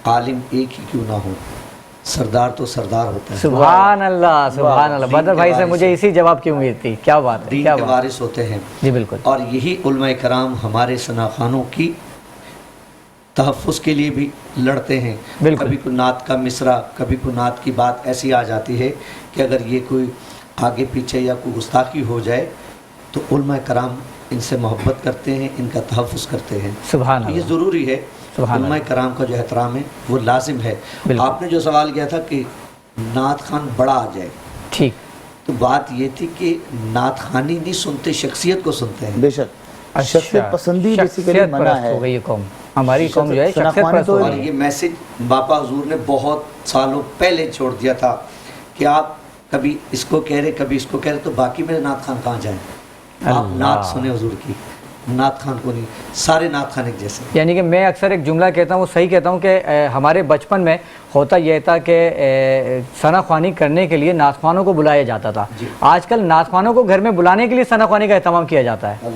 عالم ایک ہی کیوں نہ ہو, سردار تو سردار ہوتا ہے. سبحان اللہ سبحان اللہ. بدر بھائی سے مجھے اسی جواب کی امید تھی. کیا بات ہے, دین کیا کے بات. وارث ہوتے ہیں. جی بالکل. اور یہی علماء کرام ہمارے ثناء خوانوں کی تحفظ کے لیے بھی لڑتے ہیں. کبھی کوئی نعت کا مصرع, کبھی کوئی نعت کی بات ایسی آ جاتی ہے کہ اگر یہ کوئی آگے پیچھے یا کوئی گستاخی ہو جائے تو علماء کرام ان سے محبت کرتے ہیں, ان کا تحفظ کرتے ہیں. سبحان یہ اللہ. ضروری ہے, علماء کرام کا جو احترام ہے وہ لازم ہے. آپ نے جو سوال کیا تھا کہ نعت خان بڑا آ جائے, ٹھیک, تو بات یہ تھی کہ نعت خانی نہیں سنتے, شخصیت کو سنتے ہیں. بے شک شخصیت پسندی بیسیکلی منع ہے. ہو گئی یہ قوم, ہماری قوم جو ہے شخصیت پرست ہو اور گئی. یہ میسج باپا حضور نے بہت سالوں پہلے چھوڑ دیا تھا کہ آپ کبھی اس کو کہہ رہے کبھی اس کو کہہ رہے, تو باقی میرے نعت خان کہاں جائیں. آپ نعت سنیں حضور کی, نعت خان کو نہیں, سارے نعت خان ایک جیسے. یعنی کہ میں اکثر ایک جملہ کہتا ہوں, وہ صحیح کہتا ہوں, کہ ہمارے بچپن میں ہوتا یہ تھا کہ ثناء خوانی کرنے کے لیے نعت خوانوں کو بلایا جاتا تھا. آج کل نعت خوانوں کو گھر میں بلانے کے لیے ثناء خوانی کا اہتمام کیا جاتا ہے.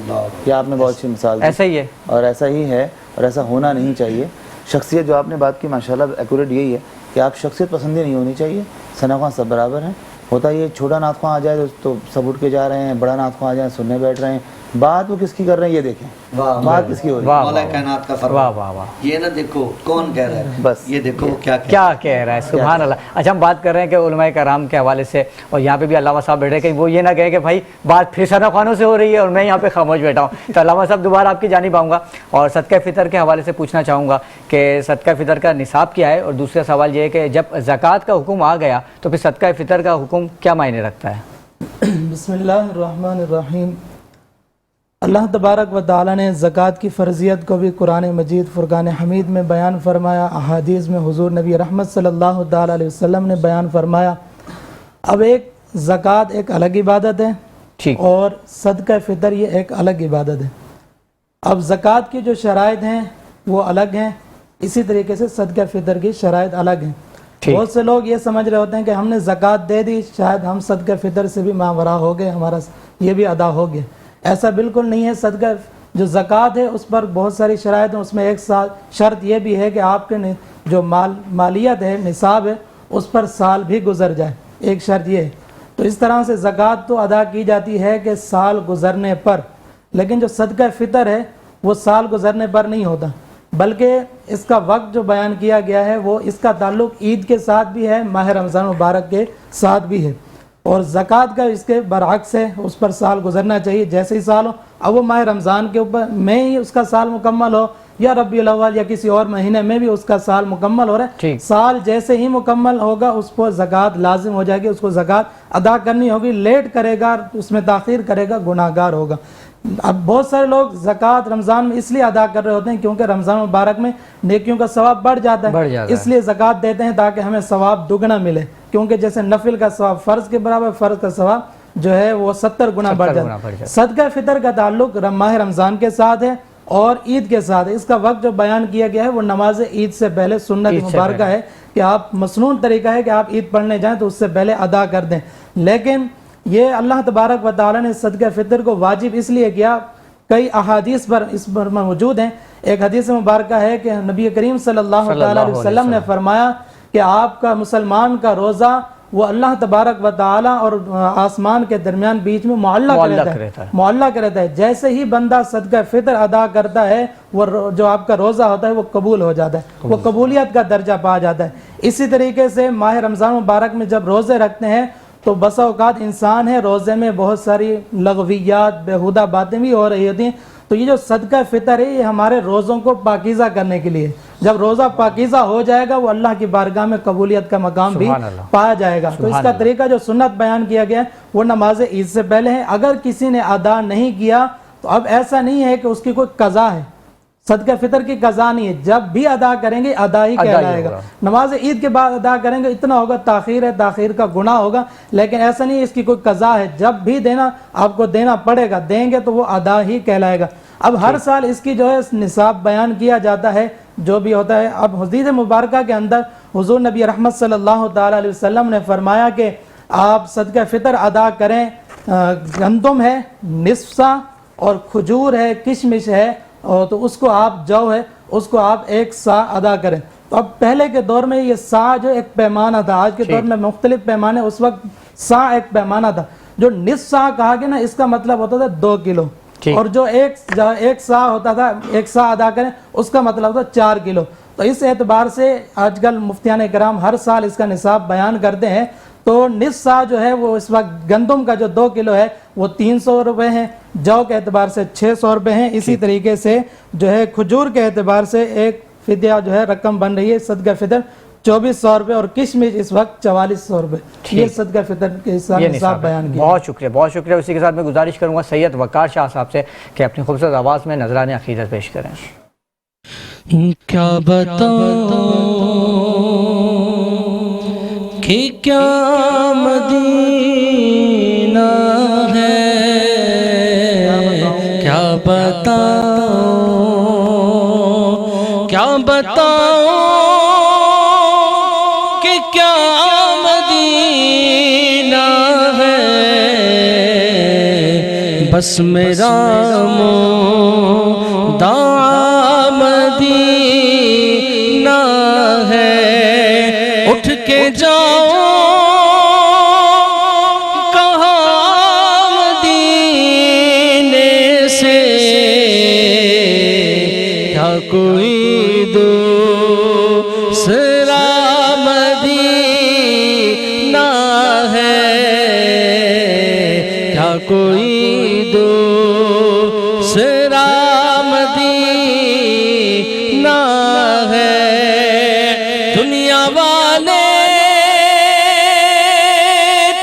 یہ آپ نے بہت اچھی مثال دی. ایسا ہی ہے, اور ایسا ہی ہے, اور ایسا ہونا نہیں چاہیے. شخصیت جو آپ نے بات کی ماشاءاللہ ایکوریٹ یہی ہے کہ آپ شخصیت پسندی نہیں ہونی چاہیے. ثناء خوان سب برابر ہیں. ہوتا یہ چھوٹا نعت خواں آ جائے تو سب اٹھ کے جا رہے ہیں, بڑا نعت خواں آ جائے سننے بیٹھ رہے ہیں. بات وہ کس کی کر رہے ہیں یہ دیکھیں, بات کس کی ہو رہی ہے. مولا کائنات کا فرمان. واہ واہ واہ, یہ نہ دیکھو کون کہہ رہا ہے, بس یہ دیکھو کیا کہہ رہا ہے. سبحان اللہ. اچھا ہم بات کر رہے ہیں کہ علماء کرام کے حوالے سے, اور یہاں پہ بھی علامہ صاحب بیٹھے, کہیں وہ یہ نہ کہے کہ بھائی بات پھر ثناء خوانوں سے ہو رہی ہے اور میں یہاں پہ خاموش بیٹھا ہوں. تو علامہ صاحب دوبارہ آپ کی جانب آؤں گا اور صدقہ فطر کے حوالے سے پوچھنا چاہوں گا کہ صدقہ فطر کا نصاب کیا ہے, اور دوسرا سوال یہ ہے کہ جب زکوٰۃ کا حکم آ گیا تو پھر صدقہ فطر کا حکم کیا معنی رکھتا ہے. بسم اللہ الرحمن الرحیم. اللہ تبارک و تعالی نے زکوٰۃ کی فرضیت کو بھی قرآن مجید فرقان حمید میں بیان فرمایا, احادیث میں حضور نبی رحمت صلی اللہ تعالی علیہ وسلم نے بیان فرمایا. اب ایک زکوٰۃ ایک الگ عبادت ہے اور صدقہ فطر یہ ایک الگ عبادت ہے. اب زکوٰۃ کی جو شرائط ہیں وہ الگ ہیں, اسی طریقے سے صدقہ فطر کی شرائط الگ ہیں. بہت سے لوگ یہ سمجھ رہے ہوتے ہیں کہ ہم نے زکوٰۃ دے دی, شاید ہم صدقہ فطر سے بھی ماورا ہو گئے, ہمارا یہ بھی ادا ہو گیا. ایسا بالکل نہیں ہے. صدقہ جو زکوٰۃ ہے اس پر بہت ساری شرائط ہیں, اس میں ایک شرط یہ بھی ہے کہ آپ کے جو مالیت ہے, نصاب ہے, اس پر سال بھی گزر جائے, ایک شرط یہ ہے. تو اس طرح سے زکوٰۃ تو ادا کی جاتی ہے کہ سال گزرنے پر, لیکن جو صدقہ فطر ہے وہ سال گزرنے پر نہیں ہوتا, بلکہ اس کا وقت جو بیان کیا گیا ہے وہ اس کا تعلق عید کے ساتھ بھی ہے, ماہ رمضان مبارک کے ساتھ بھی ہے. اور زکوٰۃ کا اس کے برعکس ہے, اس پر سال گزرنا چاہیے جیسے ہی سال ہو. اب وہ ماہ رمضان کے اوپر میں ہی اس کا سال مکمل ہو یا ربیع الاول یا کسی اور مہینے میں بھی اس کا سال مکمل ہو رہا ہے, سال جیسے ہی مکمل ہوگا اس پر زکوٰۃ لازم ہو جائے گی, اس کو زکوٰۃ ادا کرنی ہوگی. لیٹ کرے گا, اس میں تاخیر کرے گا, گناہ گار ہوگا. اب بہت سارے لوگ زکوٰۃ رمضان میں اس لیے ادا کر رہے ہوتے ہیں کیونکہ رمضان مبارک میں نیکیوں کا ثواب بڑھ جاتا ہے، اس لیے زکوٰۃ دیتے ہیں تاکہ ہمیں ثواب دگنا ملے، کیونکہ جیسے نفل کا ثواب فرض کے برابر، فرض کا ثواب جو ہے وہ 70 گنا بڑھ جاتا ہے۔ صدقہ فطر کا تعلق ماہ رمضان کے ساتھ ہے اور عید کے ساتھ ہے۔ اس کا وقت جو بیان کیا گیا ہے وہ نماز عید سے پہلے سنت مبارکہ ہے کہ آپ مسنون طریقہ ہے کہ آپ عید پڑھنے جائیں تو اس سے پہلے ادا کر دیں، لیکن یہ اللہ تبارک و تعالی نے صدقہ فطر کو واجب اس لیے کیا، کئی احادیث پر اس پر موجود ہیں۔ ایک حدیث مبارکہ ہے کہ نبی کریم صلی اللہ علیہ وسلم نے فرمایا کہ آپ کا مسلمان کا روزہ وہ اللہ تبارک و تعالی اور آسمان کے درمیان بیچ میں معلق رہتا ہے، جیسے ہی بندہ صدقہ فطر ادا کرتا ہے وہ جو آپ کا روزہ ہوتا ہے وہ قبول ہو جاتا ہے، وہ قبولیت کا درجہ پا جاتا ہے۔ اسی طریقے سے ماہ رمضان مبارک میں جب روزے رکھتے ہیں تو بسا اوقات انسان ہے روزے میں بہت ساری لغویات بیہودہ باتیں بھی ہو رہی ہوتی ہیں، تو یہ جو صدقہ فطر ہے یہ ہمارے روزوں کو پاکیزہ کرنے کے لیے، جب روزہ پاکیزہ ہو جائے گا وہ اللہ کی بارگاہ میں قبولیت کا مقام بھی پایا جائے گا۔ تو اس کا طریقہ جو سنت بیان کیا گیا ہے وہ نماز عید سے پہلے ہے۔ اگر کسی نے ادا نہیں کیا تو اب ایسا نہیں ہے کہ اس کی کوئی قضا ہے، صدقہ فطر کی قضا نہیں ہے، جب بھی ادا کریں گے ادا ہی کہلائے گا۔ نماز عید کے بعد ادا کریں گے اتنا ہوگا تاخیر ہے، تاخیر کا گناہ ہوگا، لیکن ایسا نہیں ہے اس کی کوئی قضا ہے، جب بھی دینا آپ کو دینا پڑے گا، دیں گے تو وہ ادا ہی کہلائے گا۔ اب ہر سال اس کی جو ہے نصاب بیان کیا جاتا ہے جو بھی ہوتا ہے۔ اب حدیث مبارکہ کے اندر حضور نبی رحمت صلی اللہ تعالی علیہ وسلم نے فرمایا کہ آپ صدقہ فطر ادا کریں، گندم ہے نصف سا اور کھجور ہے، کشمش ہے، اور تو اس کو آپ جو ہے اس کو آپ 1 سا ادا کریں۔ تو اب پہلے کے دور میں یہ سا جو ایک پیمانہ تھا، آج کے دور میں مختلف پیمانے، اس وقت سا ایک پیمانہ تھا۔ جو نصف سا کہا گیا نا اس کا مطلب ہوتا تھا 2 کلو، اور جو ایک سا ہوتا تھا 1 سا ادا کریں اس کا مطلب ہوتا 4 کلو۔ تو اس اعتبار سے آج کل مفتیان کرام ہر سال اس کا نصاب بیان کرتے ہیں۔ تو نصف سا جو ہے وہ اس وقت گندم کا جو 2 کلو ہے وہ 300 روپے ہیں، جو کے اعتبار سے 600 روپے ہیں۔ اسی طریقے سے جو ہے کھجور کے اعتبار سے ایک فدیہ جو ہے رقم بن رہی ہے صدقہ فطر 2400 روپے، اور کشمش اس وقت 4400 روپے۔ یہ صدقہ فطر کے نصاب بیان کیا۔ بہت شکریہ، بہت شکریہ۔ اسی کے ساتھ میں گزارش کروں گا سید وقار شاہ صاحب سے کہ اپنی خوبصورت آواز میں نذرانِ عقیدت پیش کریں۔ کیا بتاؤں کہ کیا مدینہ ہے، کیا بتاؤں، کیا بتاؤں کہ کیا مدینہ ہے، بس میرا مدینہ ہے، اٹھ کے جاؤ کہاں مدینے سے، کیا کوئی دوسرا مدینہ ہے، کیا کوئی دوسرا مدینہ ہے، دنیا والے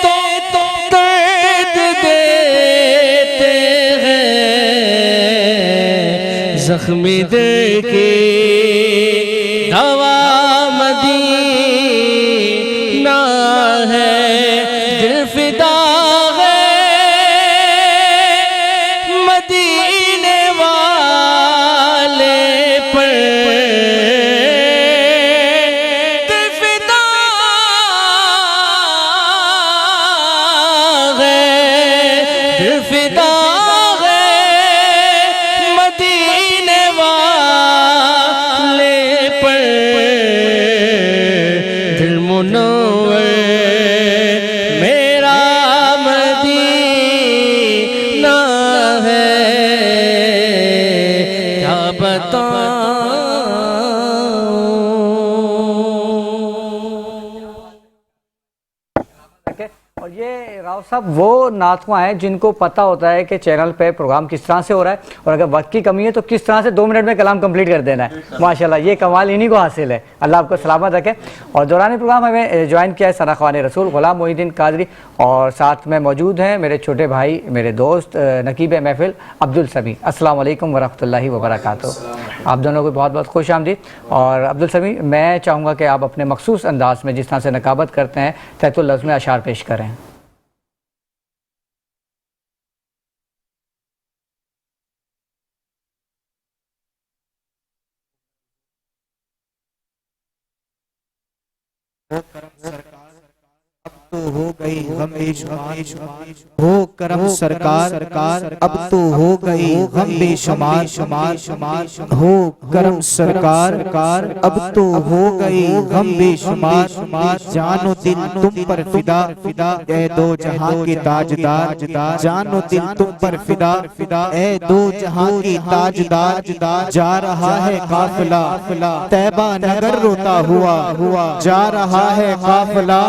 تو درد دیتے ہیں، زخمی دے کے دوا مدینہ ہے، دل فدا ہے مدینے والے پر، دل فدا ہے، دل فدا ہے مدینے والے پر، اور یہ راؤ صاحب وہ نعتخواں ہیں جن کو پتہ ہوتا ہے کہ چینل پہ پروگرام کس طرح سے ہو رہا ہے اور اگر وقت کی کمی ہے تو کس طرح سے 2 منٹ میں کلام کمپلیٹ کر دینا ہے. ماشاءاللہ یہ کمال انہی کو حاصل ہے. اللہ آپ کو سلامت رکھے. اور دوران پروگرام ہمیں جوائن کیا ہے ثنا خوان رسول غلام محی الدین قادری اور ساتھ میں موجود ہیں میرے چھوٹے بھائی میرے دوست نقیب محفل عبدالسمیع. السلام علیکم ورحمۃ اللہ وبرکاتہ. آپ دونوں کو بہت بہت خوش آمدید. اور عبدالسمیع میں چاہوں گا کہ آپ اپنے مخصوص انداز میں جس طرح سے نقابت کرتے ہیں تحت اللفظ میں اشعار پیش کریں. ہو گئی غم بے شمار ہو کرم سرکار اب تو ہو گئی غم بے شمار ہو کرم سرکار اب تو ہو گئی غم بے شمار جان و دل تم پر فدا اے دو جہاں کے تاجدار جان و دل تم پر فدا اے دو جہاں کے تاجدار جا رہا ہے قافلہ طیبہ نگر روتا ہوا جا رہا ہے قافلہ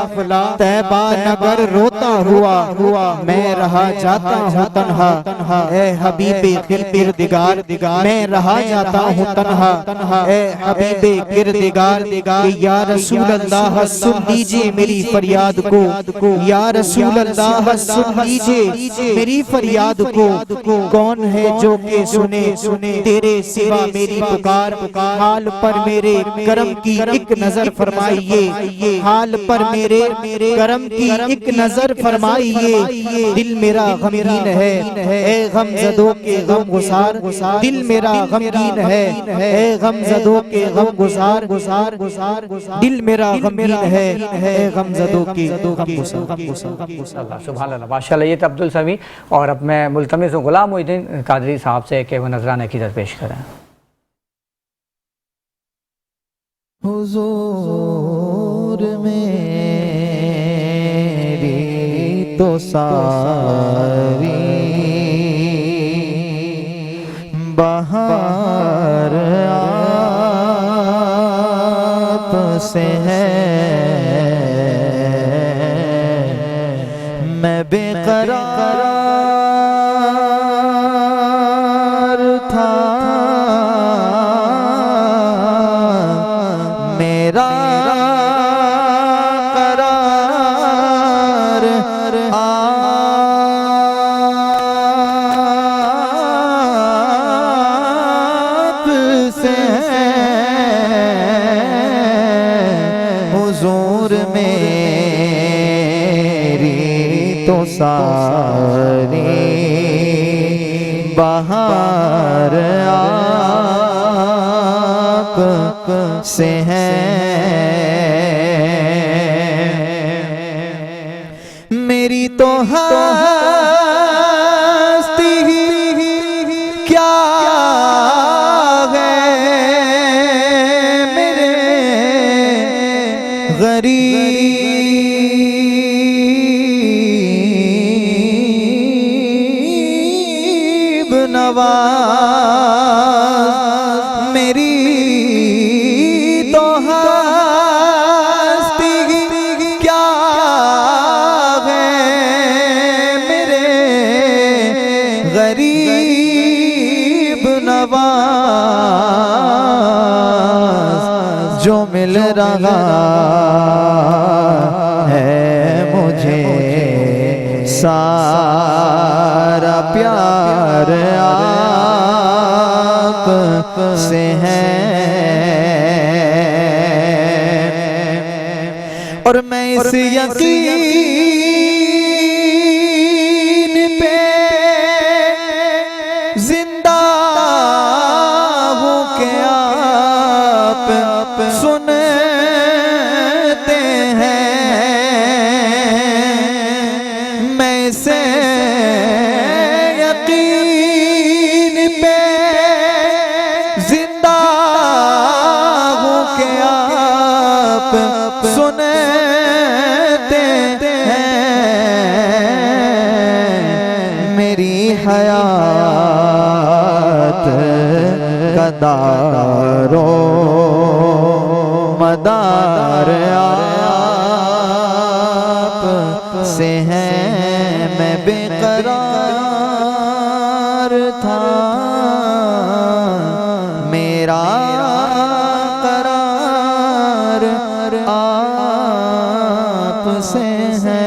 طیبہ نگر روتا ہوا میں رہا جاتا ہوں تنہا اے حبیب کردگار میں رہا جاتا ہوں تنہا اے حبیب کردگار یا رسول اللہ سن لیجئے میری فریاد کو یا رسول اللہ سن لیجئے میری فریاد کو کون ہے جو کہ سنے تیرے سوا میری پکار حال پر میرے کرم کی ایک نظر فرمائیے حال پر میرے کرم کی ایک نظر فرمائیے دل میرا غمگین ہے اے غم زدوں کے غم گسار دل میرا غمگین ہے اے غم زدوں کے غم گسار دل میرا غمگین ہے اے غم زدوں کے غم گسار. سبحان اللہ ماشاءاللہ. یہ تھا عبدالسمیع اور اب میں ملتمس ہوں غلام محی الدین قادری صاحب سے کہ وہ نذرانہ عقیدت پیش کریں. حضور میری تو ساری بہار آپ سے ہے میں بے قرار تھا میرا قرار آپ سے حضور میری تو ساری بہار آپ سے ہے میری تو ہستی کیا ہے میرے غریب نواز میری تو ہستی کیا ہے میرے غریب نواز جو مل رہا ہے مجھے سارا پیار آپ سے ہے اور میں اس یقین پہ زندہ ہوں کہ آپ سنتے ہیں میں اسے یقین پہ زندہ ہوں کہ آپ سنتے ہیں میری حیات کا دار و مدار آپ سے ہے میں بے قرار تھا میرا قرار آپ سے ہے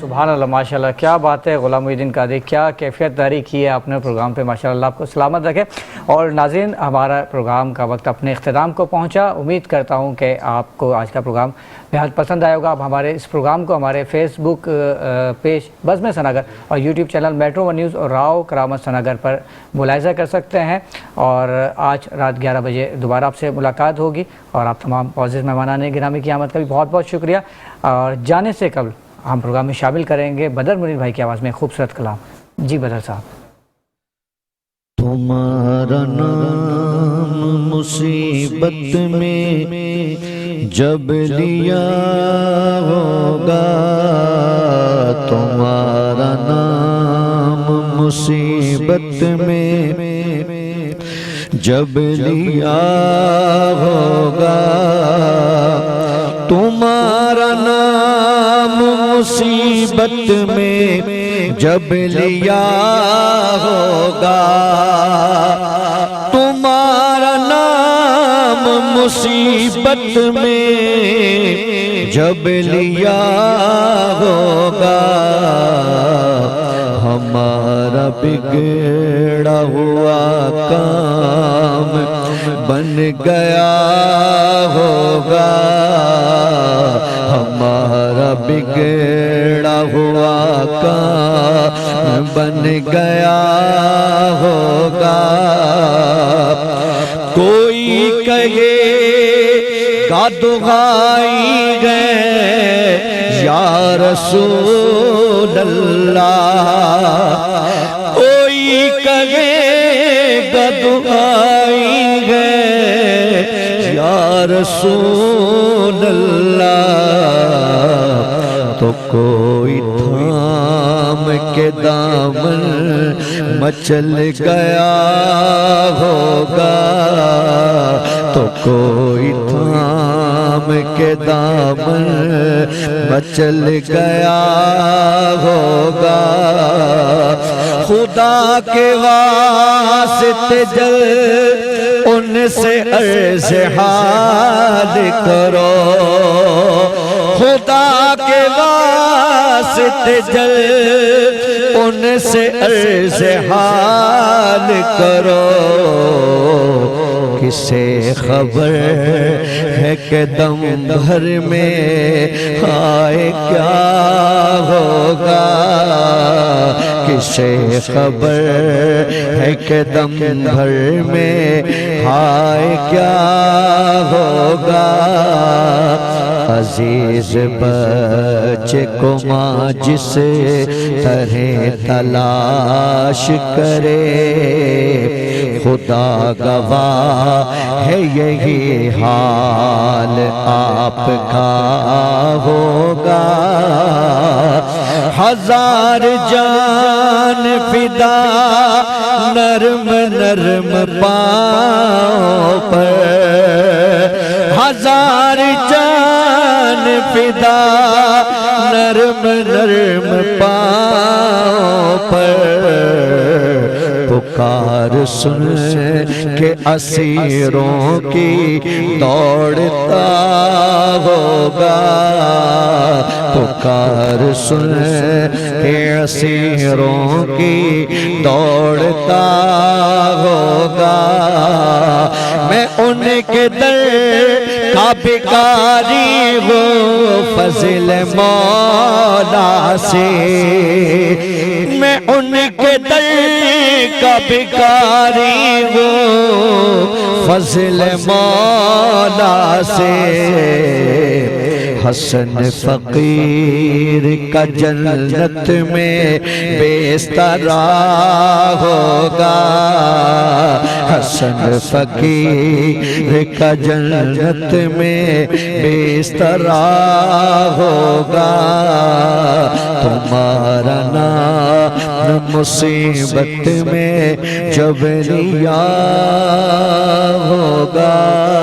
سبحان اللہ ماشاء اللہ کیا بات ہے غلام محی الدین قادری کیا کیفیت داری کی ہے آپ نے پروگرام پہ ماشاء اللہ آپ کو سلامت رکھے اور ناظرین ہمارا پروگرام کا وقت اپنے اختتام کو پہنچا امید کرتا ہوں کہ آپ کو آج کا پروگرام بہت پسند آئے ہوگا آپ ہمارے اس پروگرام کو ہمارے فیس بک پیج بزم سناگر اور YouTube channel metro one news اور راؤ کرامت سناگر پر ملاحظہ کر سکتے ہیں اور آج رات 11 بجے دوبارہ آپ سے ملاقات ہوگی اور آپ تمام معزز مہمانان گرامی کی آمد کا بھی بہت بہت شکریہ اور جانے سے قبل ہم پروگرام میں شامل کریں گے بدر منیر بھائی کی آواز میں خوبصورت کلام جی بدر صاحب تمہارا نام مصیبت میں جب لیا ہوگا تمہارا نام مصیبت میں جب لیا ہوگا تمہارا نام مصیبت میں جب لیا ہوگا تمہارا نام مصیبت میں جب لیا ہوگا ہمارا بگڑا ہوا کام بن گیا ہوگا ہمارا بگڑا ہوا کام بن گیا ہوگا کوئی کہے گا دعائی گئے یا رسول اللہ کوئی کہے گا دعائی گئے یا رسول اللہ تو کوئی تھام کے دامن مچل گیا ہوگا تو کوئی تھام کے دامن مچل گیا ہوگا خدا کے واسطے جل ان سے عرض حال کرو خدا کے واسطے جل ان سے عرض حال کرو کسے خبر ہے کہ دم بھر میں آئے کیا ہوگا کسے خبر ہے کہ دم بھر میں آئے کیا ہوگا عزیز بچے کو ماں جس طرح تلاش کرے خدا گواہ ہے یہی حال آپ کا ہوگا ہزار جان فدا نرم نرم پاؤں پر ہزار جان فدا نرم نرم پاؤں پر پکار سن کے اسیروں کی دوڑتا ہوگا پکار سن کے اسیروں کی دوڑتا ہوگا میں ان کے در کا بھکاری ہوں فضل مولا سے میں ان کے در کا بھکاری ہوں فضل مولا سے حسن فقیر کا جنت میں بیستر ہوگا حسن فقیر کا جنت میں بیستر ہوگا تمہارا نام مصیبت میں جب لیا ہوگا